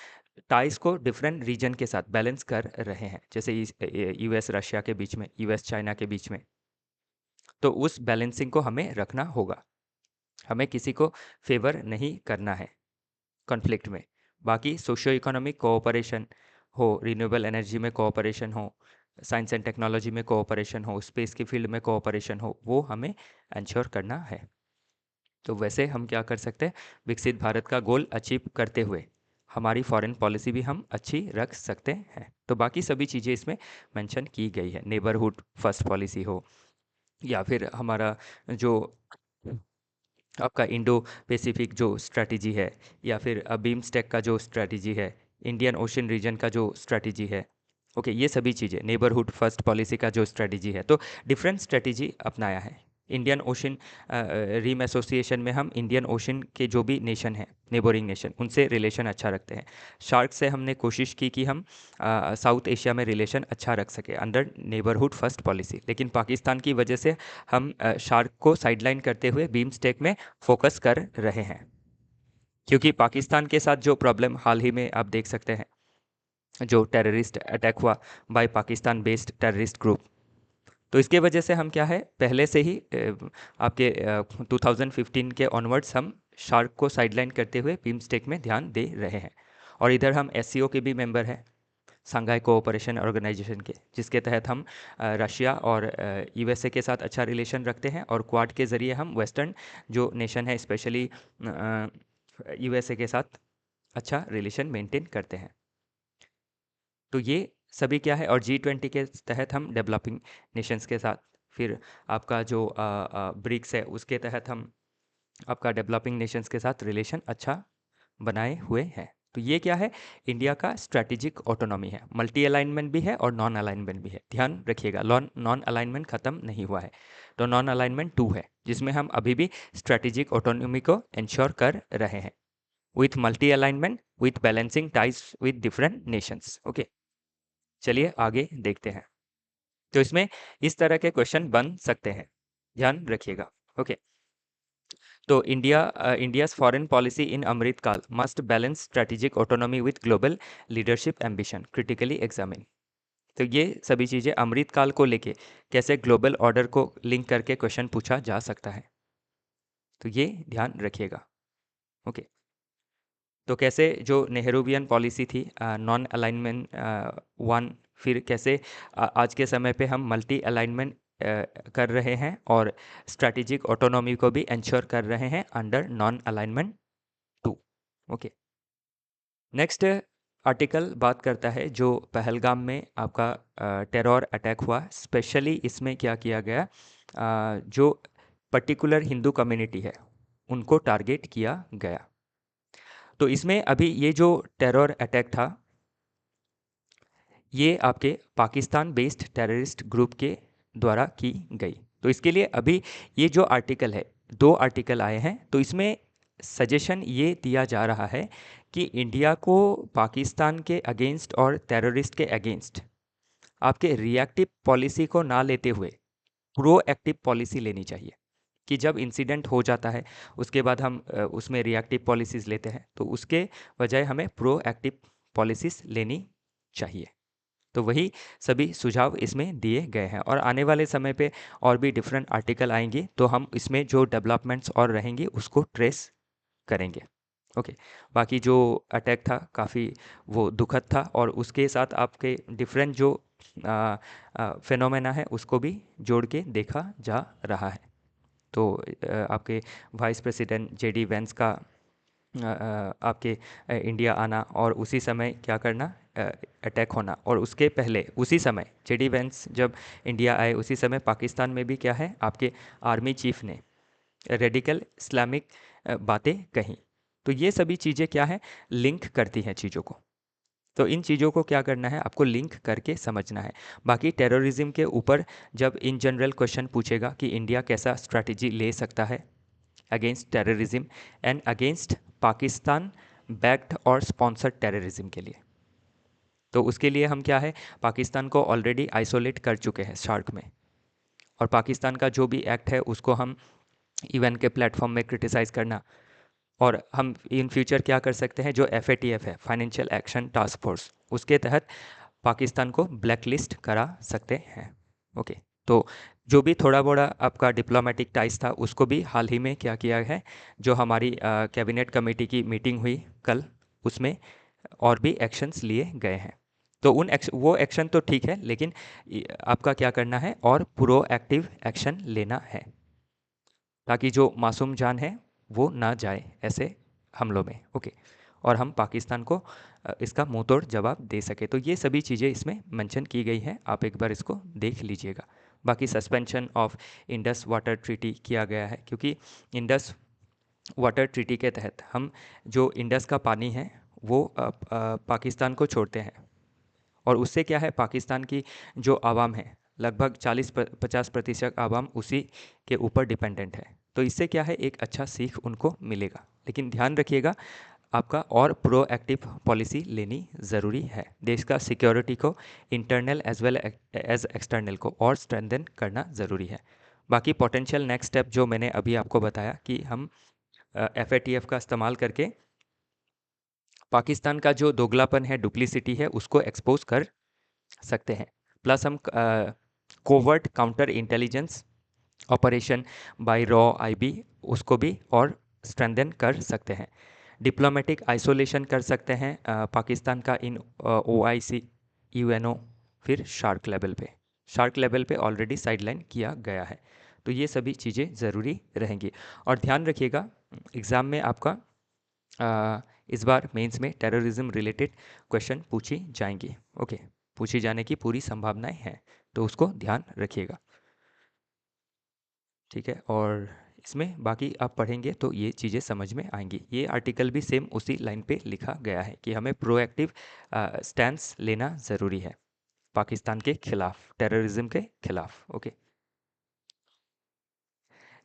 टाइज को डिफरेंट रीजन के साथ बैलेंस कर रहे हैं, जैसे यूएस रशिया के बीच में, यूएस चाइना के बीच में। तो उस बैलेंसिंग को हमें रखना होगा, हमें किसी को फेवर नहीं करना है कॉन्फ्लिक्ट में। बाकी सोशियो इकोनॉमिक कोऑपरेशन हो, रिन्यूएबल एनर्जी में कोऑपरेशन हो, साइंस एंड टेक्नोलॉजी में कोऑपरेशन हो, स्पेस की फील्ड में कोऑपरेशन हो, वो हमें इंश्योर करना है। तो वैसे हम क्या कर सकते हैं, विकसित भारत का गोल अचीव करते हुए हमारी फॉरेन पॉलिसी भी हम अच्छी रख सकते हैं। तो बाकी सभी चीज़ें इसमें मेंशन की गई है, नेबरहुड फर्स्ट पॉलिसी हो, या फिर हमारा जो आपका इंडो पैसिफिक जो स्ट्रैटेजी है, या फिर बीम्स्टेक का जो स्ट्रैटेजी है, इंडियन ओशन रीजन का जो स्ट्रैटेजी है। ओके, ये सभी चीज़ें नेबरहुड फर्स्ट पॉलिसी का जो स्ट्रैटेजी है, तो डिफरेंट स्ट्रैटेजी अपनाया है। इंडियन ओशन रीम एसोसिएशन में हम इंडियन ओशन के जो भी नेशन हैं, नेबरिंग नेशन, उनसे रिलेशन अच्छा रखते हैं। शार्क से हमने कोशिश की कि हम साउथ एशिया में रिलेशन अच्छा रख सके अंडर नेबरहुड फर्स्ट पॉलिसी, लेकिन पाकिस्तान की वजह से हम शार्क को साइडलाइन करते हुए बीम्स्टेक में फोकस कर रहे हैं। क्योंकि पाकिस्तान के साथ जो प्रॉब्लम हाल ही में आप देख सकते हैं, जो टेररिस्ट अटैक हुआ by Pakistan based terrorist group, तो इसके वजह से हम क्या है, पहले से ही आपके 2015 के ऑनवर्ड्स हम शार्क को साइडलाइन करते हुए बीम्स्टेक में ध्यान दे रहे हैं। और इधर हम एससीओ के भी मेंबर हैं, संघाई कोऑपरेशन ऑर्गेनाइजेशन के, जिसके तहत हम रशिया और यूएसए के साथ अच्छा रिलेशन रखते हैं, और क्वाड के ज़रिए हम वेस्टर्न जो नेशन है, स्पेशली यूएसए के साथ अच्छा रिलेशन मेंटेन करते हैं। तो ये सभी क्या है, और G20 के तहत हम डेवलपिंग नेशंस के साथ, फिर आपका जो ब्रिक्स है उसके तहत हम आपका डेवलपिंग नेशंस के साथ रिलेशन अच्छा बनाए हुए हैं। तो ये क्या है, इंडिया का स्ट्रैटेजिक ऑटोनॉमी है, मल्टी अलाइनमेंट भी है और नॉन अलाइनमेंट भी है। ध्यान रखिएगा, नॉन अलाइनमेंट खत्म नहीं हुआ है, तो नॉन अलाइनमेंट 2 है, जिसमें हम अभी भी स्ट्रैटेजिक ऑटोनॉमी को इंश्योर कर रहे हैं with multi alignment, with balancing ties with different Nations. Okay, चलिए आगे देखते हैं। तो इसमें इस तरह के क्वेश्चन बन सकते हैं, ध्यान रखिएगा। ओके, तो इंडियाज फॉरेन पॉलिसी इन अमृत काल must balance strategic autonomy with global leadership ambition, critically examine. तो ये सभी चीज़ें अमृत काल को लेके कैसे ग्लोबल ऑर्डर को लिंक करके क्वेश्चन पूछा जा सकता है, तो ये ध्यान रखिएगा। ओके, तो कैसे जो नेहरूवियन पॉलिसी थी, नॉन अलाइनमेंट 1, फिर कैसे आज के समय पे हम मल्टी अलाइनमेंट कर रहे हैं और स्ट्रैटेजिक ऑटोनॉमी को भी इंश्योर कर रहे हैं under non alignment 2। Okay, next article बात करता है जो पहलगाम में आपका टेरर अटैक हुआ, स्पेशली इसमें क्या किया गया, जो पर्टिकुलर हिंदू कम्युनिटी है उनको टारगेट किया गया। तो इसमें अभी ये जो टेरर अटैक था, ये आपके पाकिस्तान बेस्ड टेररिस्ट ग्रुप के द्वारा की गई। तो इसके लिए अभी ये जो आर्टिकल है, 2 आर्टिकल आए हैं, तो इसमें सजेशन ये दिया जा रहा है कि इंडिया को पाकिस्तान के अगेंस्ट और टेररिस्ट के अगेंस्ट आपके रिएक्टिव पॉलिसी को ना लेते हुए प्रोएक्टिव पॉलिसी लेनी चाहिए, कि जब इंसिडेंट हो जाता है उसके बाद हम उसमें रिएक्टिव पॉलिसीज़ लेते हैं, तो उसके बजाय हमें प्रोएक्टिव पॉलिसीज़ लेनी चाहिए। तो वही सभी सुझाव इसमें दिए गए हैं, और आने वाले समय पे और भी डिफरेंट आर्टिकल आएंगे, तो हम इसमें जो डेवलपमेंट्स और रहेंगे उसको ट्रेस करेंगे। ओके, बाकी जो अटैक था काफ़ी वो दुखद था, और उसके साथ आपके डिफरेंट जो फिनोमेना है उसको भी जोड़ के देखा जा रहा है। तो आपके वाइस प्रेसिडेंट जेडी वेंस का आपके इंडिया आना, और उसी समय क्या करना, अटैक होना, और उसके पहले उसी समय जेडी वेंस जब इंडिया आए उसी समय पाकिस्तान में भी क्या है, आपके आर्मी चीफ ने रेडिकल इस्लामिक बातें कहीं। तो ये सभी चीज़ें क्या है, लिंक करती हैं चीज़ों को। तो इन चीज़ों को क्या करना है, आपको लिंक करके समझना है। बाकी टेररिज्म के ऊपर जब इन जनरल क्वेश्चन पूछेगा कि इंडिया कैसा स्ट्रैटेजी ले सकता है, against terrorism and against Pakistan backed और स्पॉन्सर्ड टेररिज्म के लिए। तो उसके लिए हम क्या है, पाकिस्तान को ऑलरेडी आइसोलेट कर चुके हैं सार्क में, और पाकिस्तान का जो भी एक्ट है उसको हम यूएन के प्लेटफॉर्म में क्रिटिसाइज़ करना, और हम इन फ्यूचर क्या कर सकते हैं, जो FATF है, फाइनेंशियल एक्शन टास्क फोर्स, उसके तहत पाकिस्तान को ब्लैक लिस्ट करा सकते हैं। ओके, तो जो भी थोड़ा बड़ा आपका डिप्लोमेटिक टाइज था उसको भी हाल ही में क्या किया है, जो हमारी कैबिनेट कमेटी की मीटिंग हुई कल, उसमें और भी एक्शंस लिए गए हैं। तो वो एक्शन तो ठीक है, लेकिन आपका क्या करना है, और प्रोएक्टिव एक्शन लेना है, ताकि जो मासूम जान है वो ना जाए ऐसे हमलों में। ओके, और हम पाकिस्तान को इसका मुंह तोड़ जवाब दे सके। तो ये सभी चीज़ें इसमें मेंशन की गई हैं, आप एक बार इसको देख लीजिएगा। बाकी suspension of Indus water treaty किया गया है, क्योंकि इंडस वाटर ट्रीटी के तहत हम जो इंडस का पानी है वो पाकिस्तान को छोड़ते हैं, और उससे क्या है, पाकिस्तान की जो आवाम है लगभग 40-50% आवाम उसी के ऊपर डिपेंडेंट है। तो इससे क्या है, एक अच्छा सीख उनको मिलेगा। लेकिन ध्यान रखिएगा, आपका और प्रोएक्टिव पॉलिसी लेनी ज़रूरी है। देश का सिक्योरिटी को internal as well as external को और स्ट्रेंथन करना ज़रूरी है। बाकी पोटेंशियल नेक्स्ट स्टेप जो मैंने अभी आपको बताया कि हम FATF का इस्तेमाल करके पाकिस्तान का जो दोगलापन है, डुप्लिसिटी है, उसको एक्सपोज कर सकते हैं। प्लस हम covert counter intelligence operation by रॉ IB उसको भी और स्ट्रेंथन कर सकते हैं। डिप्लोमेटिक आइसोलेशन कर सकते हैं पाकिस्तान का इन OIC, UNO, फिर शार्क लेवल पे ऑलरेडी साइडलाइन किया गया है। तो ये सभी चीज़ें ज़रूरी रहेंगी। और ध्यान रखिएगा, एग्ज़ाम में आपका इस बार मेंस में टेररिज्म रिलेटेड क्वेश्चन पूछी जाएंगी। ओके, पूछी जाने की पूरी संभावनाएं हैं, तो उसको ध्यान रखिएगा, ठीक है। और इसमें बाकी आप पढ़ेंगे तो ये चीज़ें समझ में आएंगी। ये आर्टिकल भी सेम उसी लाइन पे लिखा गया है कि हमें प्रोएक्टिव स्टैंस लेना ज़रूरी है पाकिस्तान के खिलाफ, टेररिज्म के खिलाफ। ओके,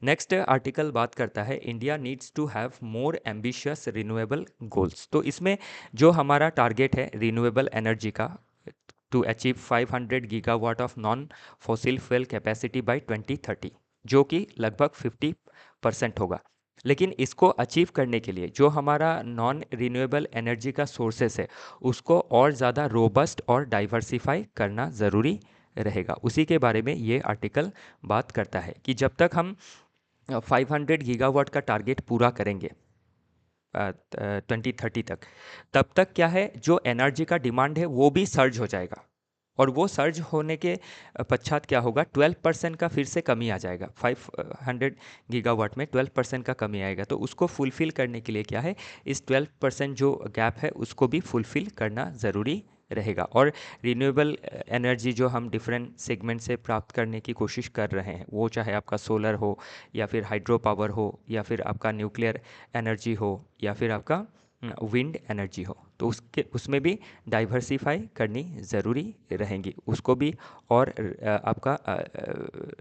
नेक्स्ट आर्टिकल बात करता है India needs to have more ambitious renewable goals. तो इसमें जो हमारा टारगेट है रिन्यूएबल एनर्जी का, to achieve 500 gigawatt of non fossil fuel capacity by 2030, जो कि लगभग 50% होगा। लेकिन इसको अचीव करने के लिए जो हमारा नॉन रिन्यूएबल एनर्जी का सोर्सेस है उसको और ज़्यादा रोबस्ट और डाइवर्सिफाई करना ज़रूरी रहेगा। उसी के बारे में ये आर्टिकल बात करता है कि जब तक हम 500 गीगावाट का टारगेट पूरा करेंगे 2030 तक, तब तक क्या है, जो एनर्जी का डिमांड है वो भी सर्ज हो जाएगा, और वो सर्ज होने के पश्चात क्या होगा, 12% का फिर से कमी आ जाएगा। 500 गीगावाट में 12% का कमी आएगा। तो उसको फुलफ़िल करने के लिए क्या है, इस 12% जो गैप है उसको भी फुलफ़िल करना ज़रूरी रहेगा। और रिन्यूएबल एनर्जी जो हम डिफरेंट सेगमेंट से प्राप्त करने की कोशिश कर रहे हैं, वो चाहे आपका सोलर हो या फिर हाइड्रो पावर हो या फिर आपका न्यूक्लियर एनर्जी हो या फिर आपका विंड एनर्जी हो, तो उसमें भी डाइवर्सिफाई करनी ज़रूरी रहेंगी, उसको भी और आपका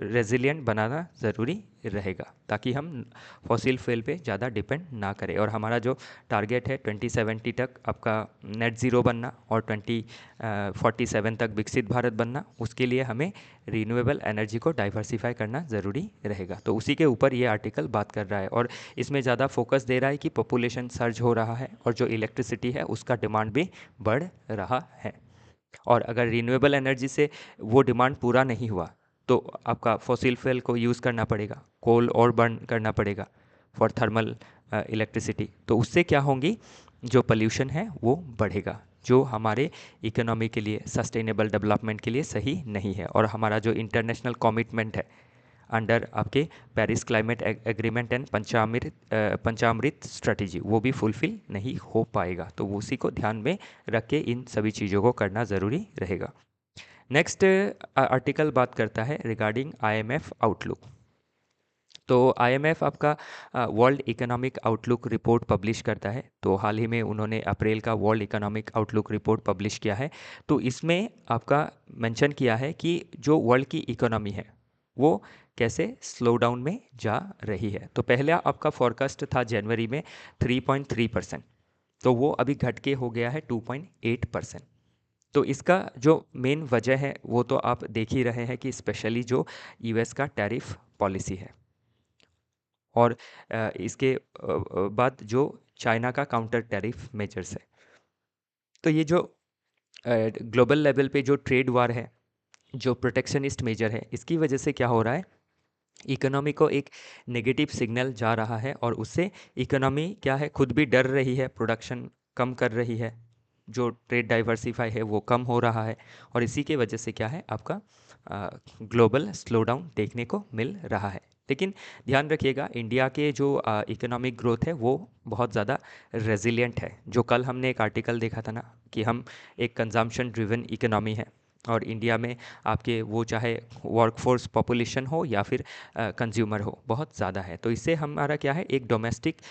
रेजिलिएंट बनाना ज़रूरी रहेगा, ताकि हम फॉसिल फ्यूल पे ज़्यादा डिपेंड ना करें। और हमारा जो टारगेट है 2070 तक आपका नेट ज़ीरो बनना और 2047 तक विकसित भारत बनना, उसके लिए हमें रिन्यूएबल एनर्जी को डाइवर्सिफाई करना ज़रूरी रहेगा। तो उसी के ऊपर ये आर्टिकल बात कर रहा है, और इसमें ज़्यादा फोकस दे रहा है कि पॉपुलेशन सर्ज हो रहा है और जो इलेक्ट्रिसिटी है उसका डिमांड भी बढ़ रहा है, और अगर रिन्यूएबल एनर्जी से वो डिमांड पूरा नहीं हुआ तो आपका फॉसिल फ्यूल को यूज़ करना पड़ेगा, कोल और बर्न करना पड़ेगा फॉर थर्मल इलेक्ट्रिसिटी। तो उससे क्या होंगी, जो पोल्यूशन है वो बढ़ेगा, जो हमारे इकोनॉमी के लिए, सस्टेनेबल डेवलपमेंट के लिए सही नहीं है। और हमारा जो इंटरनेशनल कमिटमेंट है अंडर आपके Paris climate agreement and Panchamrit strategy, वो भी फुलफिल नहीं हो पाएगा। तो उसी को ध्यान में रख के इन सभी चीज़ों को करना ज़रूरी रहेगा। नेक्स्ट आर्टिकल बात करता है रिगार्डिंग IMF आउटलुक। तो IMF आपका world economic outlook report publish करता है। तो हाल ही में उन्होंने अप्रैल का world economic outlook report publish किया है। तो इसमें आपका मेंशन किया है कि जो वर्ल्ड की इकोनॉमी है वो कैसे स्लो डाउन में जा रही है। तो पहला आपका फोरकास्ट था जनवरी में 3.3%, तो वो अभी घट के हो गया है 2.8%। तो इसका जो मेन वजह है वो तो आप देख ही रहे हैं कि स्पेशली जो यूएस का टैरिफ पॉलिसी है, और इसके बाद जो चाइना का काउंटर टैरिफ मेजर्स है। तो ये जो ग्लोबल लेवल पे जो ट्रेड वार है, जो प्रोटेक्शनिस्ट मेजर है, इसकी वजह से क्या हो रहा है, इकोनॉमी को एक नेगेटिव सिग्नल जा रहा है, और उससे इकोनॉमी क्या है, खुद भी डर रही है, प्रोडक्शन कम कर रही है, जो ट्रेड डाइवर्सिफाई है वो कम हो रहा है, और इसी के वजह से क्या है, आपका ग्लोबल स्लो डाउन देखने को मिल रहा है। लेकिन ध्यान रखिएगा, इंडिया के जो इकोनॉमिक ग्रोथ है वो बहुत ज़्यादा रेजिलियंट है। जो कल हमने एक आर्टिकल देखा था ना कि हम एक कंजम्पशन ड्रिवन इकोनॉमी है, और इंडिया में आपके वो चाहे वर्कफोर्स पॉपुलेशन हो या फिर कंज्यूमर हो, बहुत ज़्यादा है। तो इससे हमारा क्या है, एक डोमेस्टिक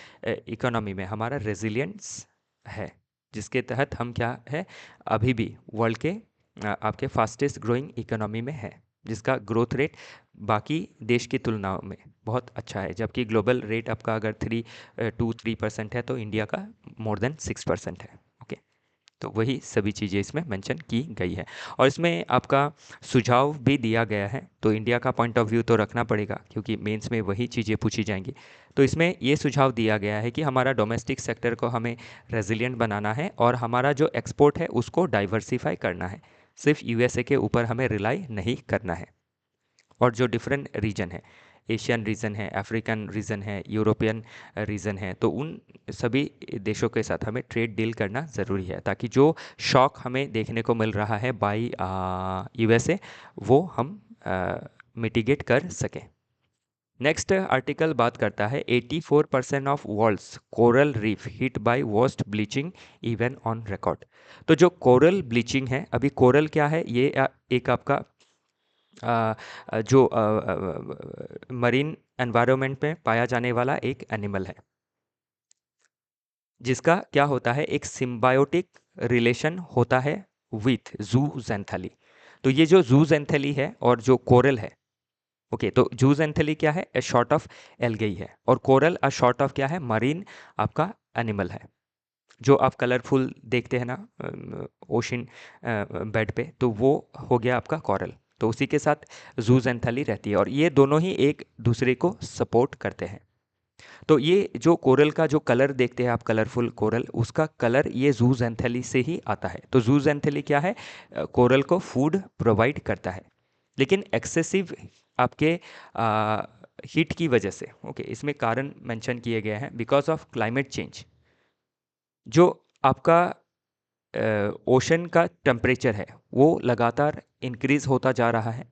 इकोनॉमी में हमारा रेजिलियंस है, जिसके तहत हम क्या है, अभी भी वर्ल्ड के आपके फास्टेस्ट ग्रोइंग इकोनॉमी में है, जिसका ग्रोथ रेट बाकी देश की तुलना में बहुत अच्छा है। जबकि ग्लोबल रेट आपका अगर 3% है, तो इंडिया का मोर देन 6% है। ओके, तो वही सभी चीज़ें इसमें मेंशन की गई है, और इसमें आपका सुझाव भी दिया गया है। तो इंडिया का पॉइंट ऑफ व्यू तो रखना पड़ेगा, क्योंकि मेंस में वही चीज़ें पूछी जाएंगी। तो इसमें ये सुझाव दिया गया है कि हमारा डोमेस्टिक सेक्टर को हमें रेजिलिएंट बनाना है, और हमारा जो एक्सपोर्ट है उसको डाइवर्सिफाई करना है। सिर्फ यूएसए के ऊपर हमें रिलाई नहीं करना है। और जो डिफरेंट रीजन है, एशियन रीजन है, अफ्रीकन रीजन है, यूरोपियन रीजन है, तो उन सभी देशों के साथ हमें ट्रेड डील करना ज़रूरी है, ताकि जो शॉक हमें देखने को मिल रहा है बाई यूएसए, वो हम मिटिगेट कर सकें। नेक्स्ट आर्टिकल बात करता है 84% of world's coral reef hit by worst bleaching even on record. तो जो कोरल ब्लीचिंग है, अभी कोरल क्या है, ये एक आपका जो मरीन एनवायरनमेंट में पाया जाने वाला एक एनिमल है, जिसका क्या होता है, एक सिम्बायोटिक रिलेशन होता है विथ जूजेंथेली। तो ये जो जूजेंथेली है और जो कोरल है, ओके, तो जूजेंथेली क्या है, ए शॉर्ट ऑफ एल्गेई है, और कोरल अ शॉर्ट ऑफ क्या है, मरीन आपका एनिमल है, जो आप कलरफुल देखते हैं ना ओशन बेड पे, तो वो हो गया आपका कोरल। तो उसी के साथ जूजेंथेली रहती है, और ये दोनों ही एक दूसरे को सपोर्ट करते हैं। तो ये जो कोरल का जो कलर देखते हैं आप, कलरफुल कोरल, उसका कलर ये जूजेंथेली से ही आता है। तो जूजेंथेली क्या है, कोरल को फूड प्रोवाइड करता है। लेकिन एक्सेसिव आपके हीट की वजह से, ओके, इसमें कारण मेंशन किए गए हैं, बिकॉज ऑफ क्लाइमेट चेंज, जो आपका ओशन का टेम्परेचर है वो लगातार इंक्रीज होता जा रहा है,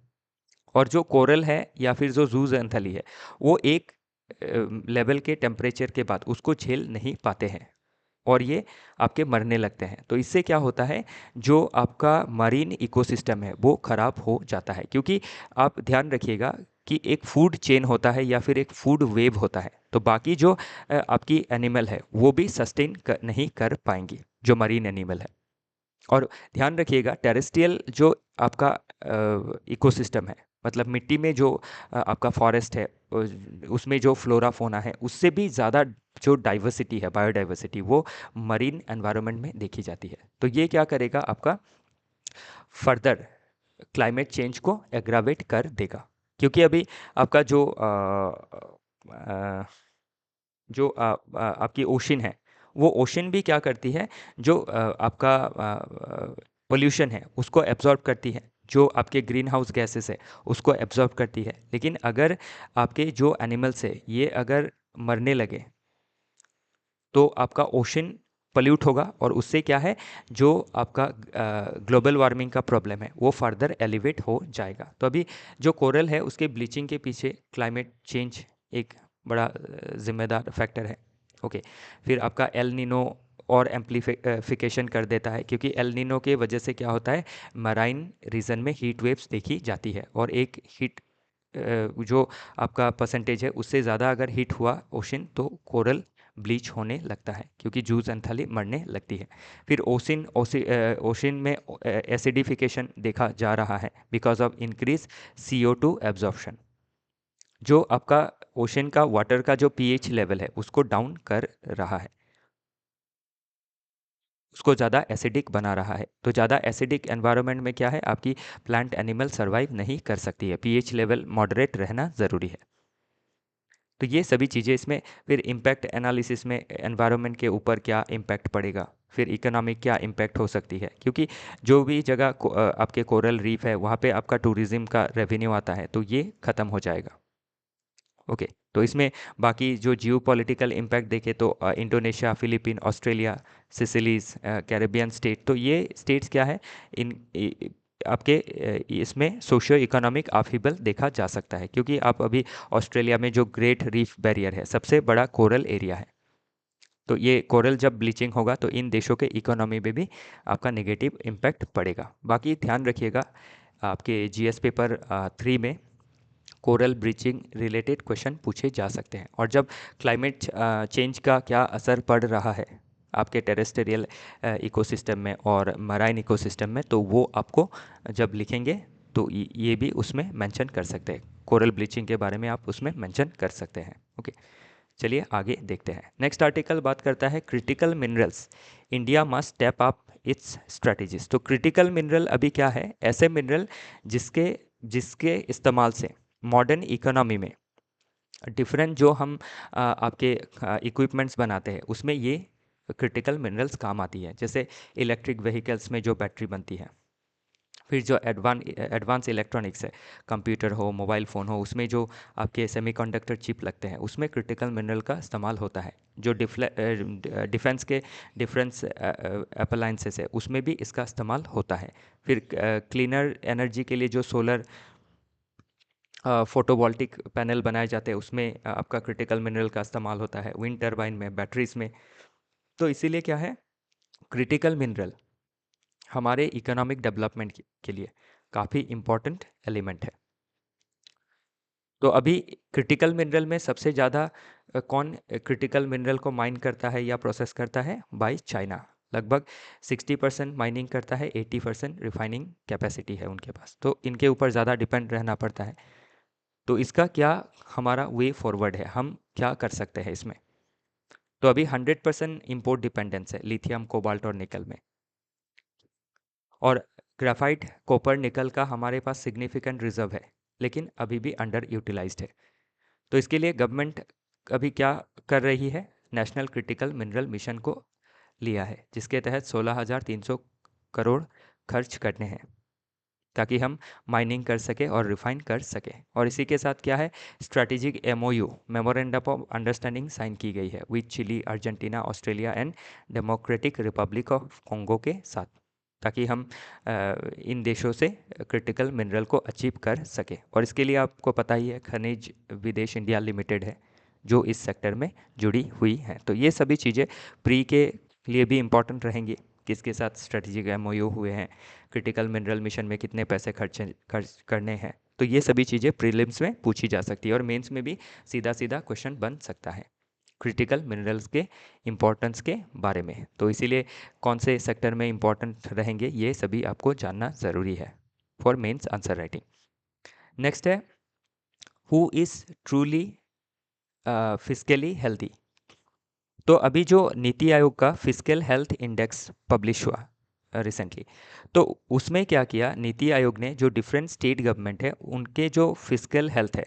और जो कोरल है या फिर जो जूजेंथेली है, वो एक लेवल के टेम्परेचर के बाद उसको झेल नहीं पाते हैं, और ये आपके मरने लगते हैं। तो इससे क्या होता है, जो आपका मरीन इकोसिस्टम है वो खराब हो जाता है, क्योंकि आप ध्यान रखिएगा कि एक फूड चेन होता है या फिर एक फूड वेव होता है, तो बाकी जो आपकी एनिमल है वो भी सस्टेन नहीं कर पाएंगी, जो मरीन एनिमल है। और ध्यान रखिएगा, टेरेस्ट्रियल जो आपका इकोसिस्टम है, मतलब मिट्टी में जो आपका फॉरेस्ट है, उसमें जो फ्लोरा फोना है, उससे भी ज़्यादा जो डाइवर्सिटी है, बायोडाइवर्सिटी, वो मरीन एनवायरनमेंट में देखी जाती है। तो ये क्या करेगा, आपका फर्दर क्लाइमेट चेंज को एग्रावेट कर देगा, क्योंकि अभी आपका जो आपकी ओशन है, वो ओशन भी क्या करती है, जो आपका पोल्यूशन है उसको एब्जॉर्ब करती है, जो आपके ग्रीन हाउस गैसेस है उसको एब्जॉर्ब करती है। लेकिन अगर आपके जो एनिमल्स है ये अगर मरने लगे, तो आपका ओशन पल्यूट होगा, और उससे क्या है, जो आपका ग्लोबल वार्मिंग का प्रॉब्लम है वो फर्दर एलिवेट हो जाएगा। तो अभी जो कोरल है उसके ब्लीचिंग के पीछे क्लाइमेट चेंज एक बड़ा जिम्मेदार फैक्टर है। ओके, फिर आपका एल नीनो और एम्प्लीफिकेशन कर देता है, क्योंकि एल नीनो के वजह से क्या होता है, मराइन रीजन में हीट वेव्स देखी जाती है, और एक हीट जो आपका परसेंटेज है उससे ज़्यादा अगर हीट हुआ ओशन, तो कोरल ब्लीच होने लगता है क्योंकि जूल एंथैली मरने लगती है। फिर ओशन में एसिडिफिकेशन देखा जा रहा है because of increase CO2 absorption, जो आपका ओशन का वाटर का जो pH लेवल है उसको डाउन कर रहा है, उसको ज़्यादा एसिडिक बना रहा है। तो ज़्यादा एसिडिक एनवायरनमेंट में क्या है, आपकी प्लांट एनिमल सर्वाइव नहीं कर सकती है, pH लेवल मॉडरेट रहना ज़रूरी है। तो ये सभी चीज़ें इसमें। फिर इम्पैक्ट एनालिसिस में एनवायरनमेंट के ऊपर क्या इम्पैक्ट पड़ेगा, फिर इकोनॉमिक क्या इम्पैक्ट हो सकती है, क्योंकि जो भी जगह आपके कोरल रीफ है वहाँ पे आपका टूरिज़्म का रेवेन्यू आता है, तो ये ख़त्म हो जाएगा। ओके, तो इसमें बाकी जो जियो पॉलिटिकल इम्पैक्ट देखें तो Indonesia, Philippine, Australia, Sicilies, Caribbean state, तो ये स्टेट्स क्या है, आपके इसमें सोशियो इकोनॉमिक अपहीबल देखा जा सकता है, क्योंकि आप अभी ऑस्ट्रेलिया में जो ग्रेट रीफ बैरियर है सबसे बड़ा कोरल एरिया है, तो ये कोरल जब ब्लीचिंग होगा तो इन देशों के इकोनॉमी में भी आपका नेगेटिव इम्पैक्ट पड़ेगा। बाकी ध्यान रखिएगा, आपके GS पेपर 3 में कोरल ब्लीचिंग रिलेटेड क्वेश्चन पूछे जा सकते हैं, और जब क्लाइमेट चेंज का क्या असर पड़ रहा है आपके टेरेस्टेरियल इकोसिस्टम में और मराइन इकोसिस्टम में, तो वो आपको जब लिखेंगे तो ये भी उसमें मेंशन कर सकते हैं, कोरल ब्लीचिंग के बारे में आप उसमें मेंशन कर सकते हैं। ओके, चलिए आगे देखते हैं। नेक्स्ट आर्टिकल बात करता है critical minerals, India must step up it's strategies. तो क्रिटिकल मिनरल अभी क्या है, ऐसे मिनरल जिसके जिसके इस्तेमाल से मॉडर्न इकोनॉमी में डिफरेंट जो हम आपके इक्विपमेंट्स बनाते हैं उसमें ये क्रिटिकल मिनरल्स काम आती है। जैसे इलेक्ट्रिक व्हीकल्स में जो बैटरी बनती है, फिर जो एडवांस इलेक्ट्रॉनिक्स है, कंप्यूटर हो, मोबाइल फ़ोन हो, उसमें जो आपके सेमीकंडक्टर चिप लगते हैं उसमें क्रिटिकल मिनरल का इस्तेमाल होता है। जो डिफेंस के डिफरेंस अप्लायंसेस है उसमें भी इसका इस्तेमाल होता है। फिर क्लीनर एनर्जी के लिए जो सोलर फोटोवोल्टिक पैनल बनाए जाते हैं उसमें आपका क्रिटिकल मिनरल का इस्तेमाल होता है, विंड टर्बाइन में, बैटरीज में। तो इसीलिए क्या है, क्रिटिकल मिनरल हमारे इकोनॉमिक डेवलपमेंट के लिए काफ़ी इम्पोर्टेंट एलिमेंट है। तो अभी क्रिटिकल मिनरल में सबसे ज़्यादा कौन क्रिटिकल मिनरल को माइन करता है या प्रोसेस करता है, बाय चाइना। लगभग 60% माइनिंग करता है, 80% रिफाइनिंग कैपेसिटी है उनके पास, तो इनके ऊपर ज़्यादा डिपेंड रहना पड़ता है। तो इसका क्या हमारा वे फॉरवर्ड है, हम क्या कर सकते हैं इसमें। तो अभी 100% इम्पोर्ट डिपेंडेंस है लिथियम, कोबाल्ट और निकल में, और ग्राफाइट, कॉपर, निकल का हमारे पास सिग्निफिकेंट रिजर्व है, लेकिन अभी भी अंडर यूटिलाइज्ड है। तो इसके लिए गवर्नमेंट अभी क्या कर रही है, नेशनल क्रिटिकल मिनरल मिशन को लिया है, जिसके तहत 16,300 करोड़ खर्च करने हैं ताकि हम माइनिंग कर सके और रिफाइन कर सके। और इसी के साथ क्या है, strategic MOU, memorandum of understanding sign की गई है with Chile, Argentina, Australia and Democratic Republic of Congo के साथ, ताकि हम इन देशों से क्रिटिकल मिनरल को अचीव कर सके। और इसके लिए आपको पता ही है, खनिज विदेश इंडिया लिमिटेड है जो इस सेक्टर में जुड़ी हुई हैं। तो ये सभी चीज़ें प्री के लिए भी इम्पॉर्टेंट रहेंगी, किसके साथ स्ट्रेटेजिक MOU हुए हैं, क्रिटिकल मिनरल मिशन में कितने पैसे खर्च करने हैं। तो ये सभी चीज़ें प्रीलिम्स में पूछी जा सकती है और मेंस में भी सीधा सीधा क्वेश्चन बन सकता है क्रिटिकल मिनरल्स के इम्पोर्टेंस के बारे में। तो इसीलिए कौन से सेक्टर में इम्पोर्टेंट रहेंगे ये सभी आपको जानना ज़रूरी है for mains answer writing. Next है, who is truly physically healthy. तो अभी जो नीति आयोग का फिजिकल हेल्थ इंडेक्स पब्लिश हुआ रिसेंटली, तो उसमें क्या किया नीति आयोग ने, जो डिफरेंट स्टेट गवर्नमेंट है उनके जो फिजिकल हेल्थ है,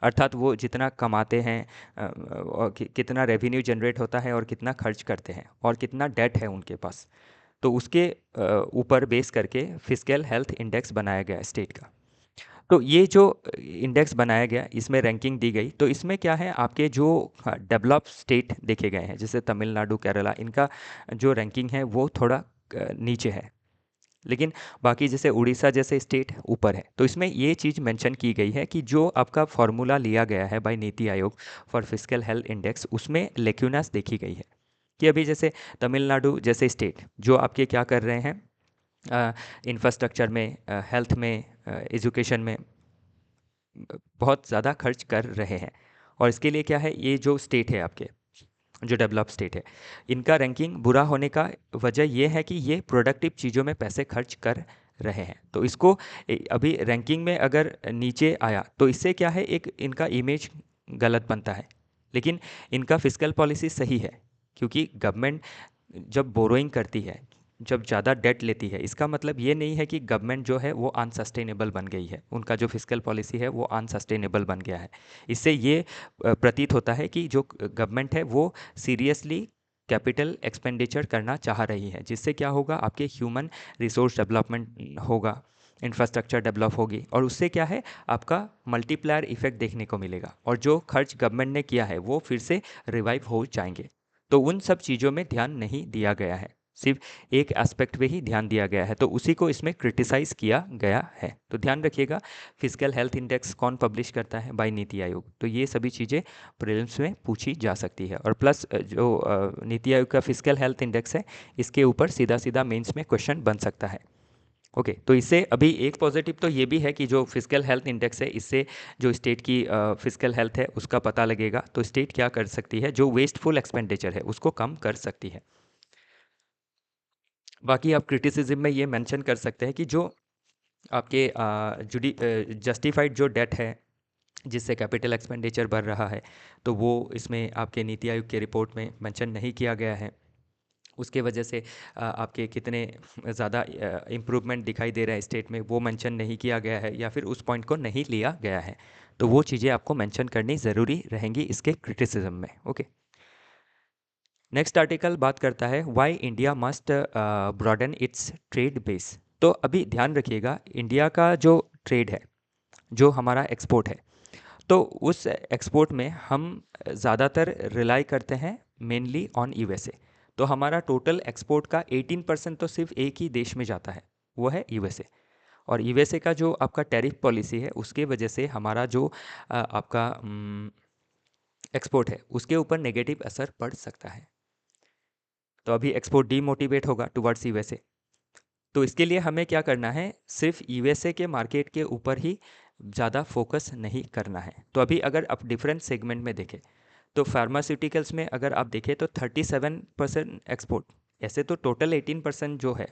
अर्थात वो जितना कमाते हैं और कितना रेवेन्यू जनरेट होता है और कितना खर्च करते हैं और कितना डेट है उनके पास, तो उसके ऊपर बेस करके फिजिकल हेल्थ इंडेक्स बनाया गया स्टेट का। तो ये जो इंडेक्स बनाया गया, इसमें रैंकिंग दी गई, तो इसमें क्या है, आपके जो डेवलप स्टेट देखे गए हैं जैसे तमिलनाडु, केरला, इनका जो रैंकिंग है वो थोड़ा नीचे है, लेकिन बाकी जैसे उड़ीसा जैसे स्टेट ऊपर है। तो इसमें ये चीज़ मेंशन की गई है कि जो आपका फॉर्मूला लिया गया है bye NITI Aayog for physical health index, उसमें लेक्यूनास देखी गई है कि अभी जैसे तमिलनाडु जैसे स्टेट जो आपके क्या कर रहे हैं, इंफ्रास्ट्रक्चर में, हेल्थ में, एजुकेशन में बहुत ज़्यादा खर्च कर रहे हैं। और इसके लिए क्या है, ये जो स्टेट है आपके, जो डेवलप स्टेट है, इनका रैंकिंग बुरा होने का वजह ये है कि ये प्रोडक्टिव चीज़ों में पैसे खर्च कर रहे हैं। तो इसको अभी रैंकिंग में अगर नीचे आया तो इससे क्या है, एक इनका इमेज गलत बनता है। लेकिन इनका फिस्कल पॉलिसी सही है, क्योंकि गवर्नमेंट जब बोरोइंग करती है, जब ज़्यादा डेट लेती है, इसका मतलब ये नहीं है कि गवर्नमेंट जो है वो अनसस्टेनेबल बन गई है, उनका जो फिस्कल पॉलिसी है वो अनसस्टेनेबल बन गया है। इससे ये प्रतीत होता है कि जो गवर्नमेंट है वो सीरियसली कैपिटल एक्सपेंडिचर करना चाह रही है, जिससे क्या होगा, आपके ह्यूमन रिसोर्स डेवलपमेंट होगा, इंफ्रास्ट्रक्चर डेवलप होगी, और उससे क्या है, आपका मल्टीप्लायर इफेक्ट देखने को मिलेगा, और जो खर्च गवर्नमेंट ने किया है वो फिर से रिवाइव हो जाएंगे। तो उन सब चीज़ों में ध्यान नहीं दिया गया है, सिर्फ एक एस्पेक्ट पे ही ध्यान दिया गया है, तो उसी को इसमें क्रिटिसाइज़ किया गया है। तो ध्यान रखिएगा, फिजिकल हेल्थ इंडेक्स कौन पब्लिश करता है? बाय नीति आयोग। तो ये सभी चीज़ें प्रीलिम्स में पूछी जा सकती है, और प्लस जो नीति आयोग का फिजिकल हेल्थ इंडेक्स है, इसके ऊपर सीधा सीधा मेंस में क्वेश्चन बन सकता है। ओके, तो इससे अभी एक पॉजिटिव तो ये भी है कि जो फिजिकल हेल्थ इंडेक्स है, इससे जो स्टेट की फिजिकल हेल्थ है उसका पता लगेगा, तो स्टेट क्या कर सकती है, जो वेस्टफुल एक्सपेंडिचर है उसको कम कर सकती है। बाकी आप क्रिटिसिज्म में ये मेंशन कर सकते हैं कि जो आपके जस्टिफाइड जो डेट है जिससे कैपिटल एक्सपेंडिचर बढ़ रहा है, तो वो इसमें आपके नीति आयोग के रिपोर्ट में मेंशन नहीं किया गया है। उसके वजह से आपके कितने ज़्यादा इम्प्रूवमेंट दिखाई दे रहा है स्टेट में, वो मेंशन नहीं किया गया है, या फिर उस पॉइंट को नहीं लिया गया है। तो वो चीज़ें आपको मेंशन करनी ज़रूरी रहेंगी इसके क्रिटिसिज्म में। ओके, नेक्स्ट आर्टिकल बात करता है why India must broaden its trade base. तो अभी ध्यान रखिएगा, इंडिया का जो ट्रेड है, जो हमारा एक्सपोर्ट है, तो उस एक्सपोर्ट में हम ज़्यादातर रिलाई करते हैं मेनली ऑन यूएसए। तो हमारा टोटल एक्सपोर्ट का 18% तो सिर्फ एक ही देश में जाता है, वो है यूएसए। और यूएसए का जो आपका टैरिफ पॉलिसी है, उसके वजह से हमारा जो आपका एक्सपोर्ट है उसके ऊपर नेगेटिव असर पड़ सकता है। तो अभी एक्सपोर्ट डीमोटिवेट होगा टुवर्ड्स यूएसए। तो इसके लिए हमें क्या करना है, सिर्फ यूएसए के मार्केट के ऊपर ही ज़्यादा फोकस नहीं करना है। तो अभी अगर आप डिफरेंट सेगमेंट में देखें, तो फार्मास्यूटिकल्स में अगर आप देखें तो 37% एक्सपोर्ट, ऐसे तो टोटल 18% जो है,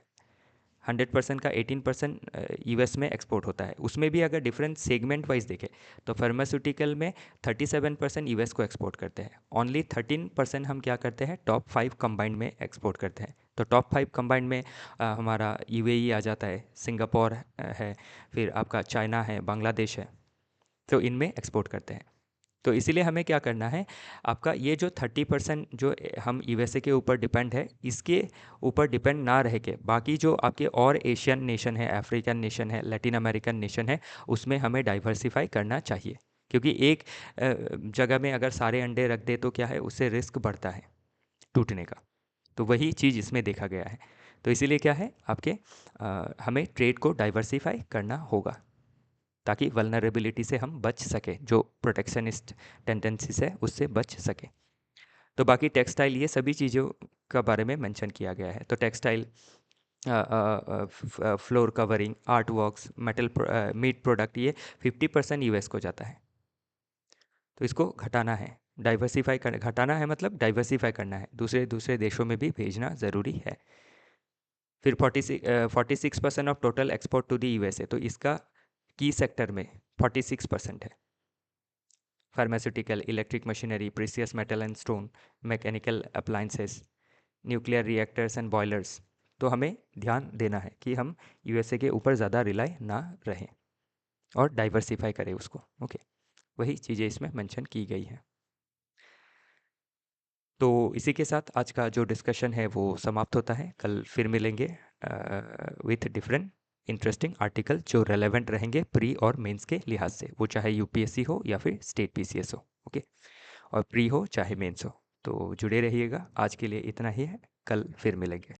100% का 18% यूएस में एक्सपोर्ट होता है। उसमें भी अगर डिफरेंट सेगमेंट वाइज देखें तो फार्मास्यूटिकल में 37% यूएस को एक्सपोर्ट करते हैं, ओनली 13% हम क्या करते हैं, टॉप 5 कंबाइंड में एक्सपोर्ट करते हैं। तो टॉप 5 कंबाइंड में हमारा यूएई आ जाता है, सिंगापुर है, फिर आपका चाइना है, बांग्लादेश है, तो इनमें एक्सपोर्ट करते हैं। तो इसीलिए हमें क्या करना है, आपका ये जो 30% जो हम यूएसए के ऊपर डिपेंड है, इसके ऊपर डिपेंड ना रह के बाकी जो आपके और एशियन नेशन है, अफ्रीकन नेशन है, लैटिन अमेरिकन नेशन है, उसमें हमें डाइवर्सिफाई करना चाहिए। क्योंकि एक जगह में अगर सारे अंडे रख दे तो क्या है, उससे रिस्क बढ़ता है टूटने का। तो वही चीज़ इसमें देखा गया है। तो इसीलिए क्या है, आपके हमें ट्रेड को डाइवर्सिफाई करना होगा, ताकि वल्नरेबिलिटी से हम बच सके, जो प्रोटेक्शनिस्ट टेंडेंसीज है उससे बच सके। तो बाकी टेक्सटाइल, ये सभी चीज़ों का बारे में मेंशन किया गया है। तो textile, floor covering, art works, metal, meat product, ये 50% यूएस को जाता है। तो इसको घटाना है, डाइवर्सिफाई कर, घटाना है मतलब डाइवर्सिफाई करना है, दूसरे दूसरे देशों में भी भेजना ज़रूरी है। फिर 46% of total export to the USA, तो इसका की सेक्टर में 46% है। Pharmaceutical, electric machinery, precious metal and stone, mechanical appliances, nuclear reactors and boilers. तो हमें ध्यान देना है कि हम यूएसए के ऊपर ज़्यादा रिलाई ना रहें और डाइवर्सिफाई करें उसको। ओके, वही चीज़ें इसमें मेंशन की गई हैं। तो इसी के साथ आज का जो डिस्कशन है वो समाप्त होता है। कल फिर मिलेंगे विथ डिफरेंट इंटरेस्टिंग आर्टिकल जो रेलेवेंट रहेंगे प्री और मेंस के लिहाज से, वो चाहे यूपीएससी हो या फिर स्टेट पीसीएस हो। ओके, और प्री हो चाहे मेंस हो। तो जुड़े रहिएगा, आज के लिए इतना ही है, कल फिर मिलेंगे।